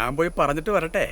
ഞാൻ പോയി പറഞ്ഞിട്ട് വരട്ടെ.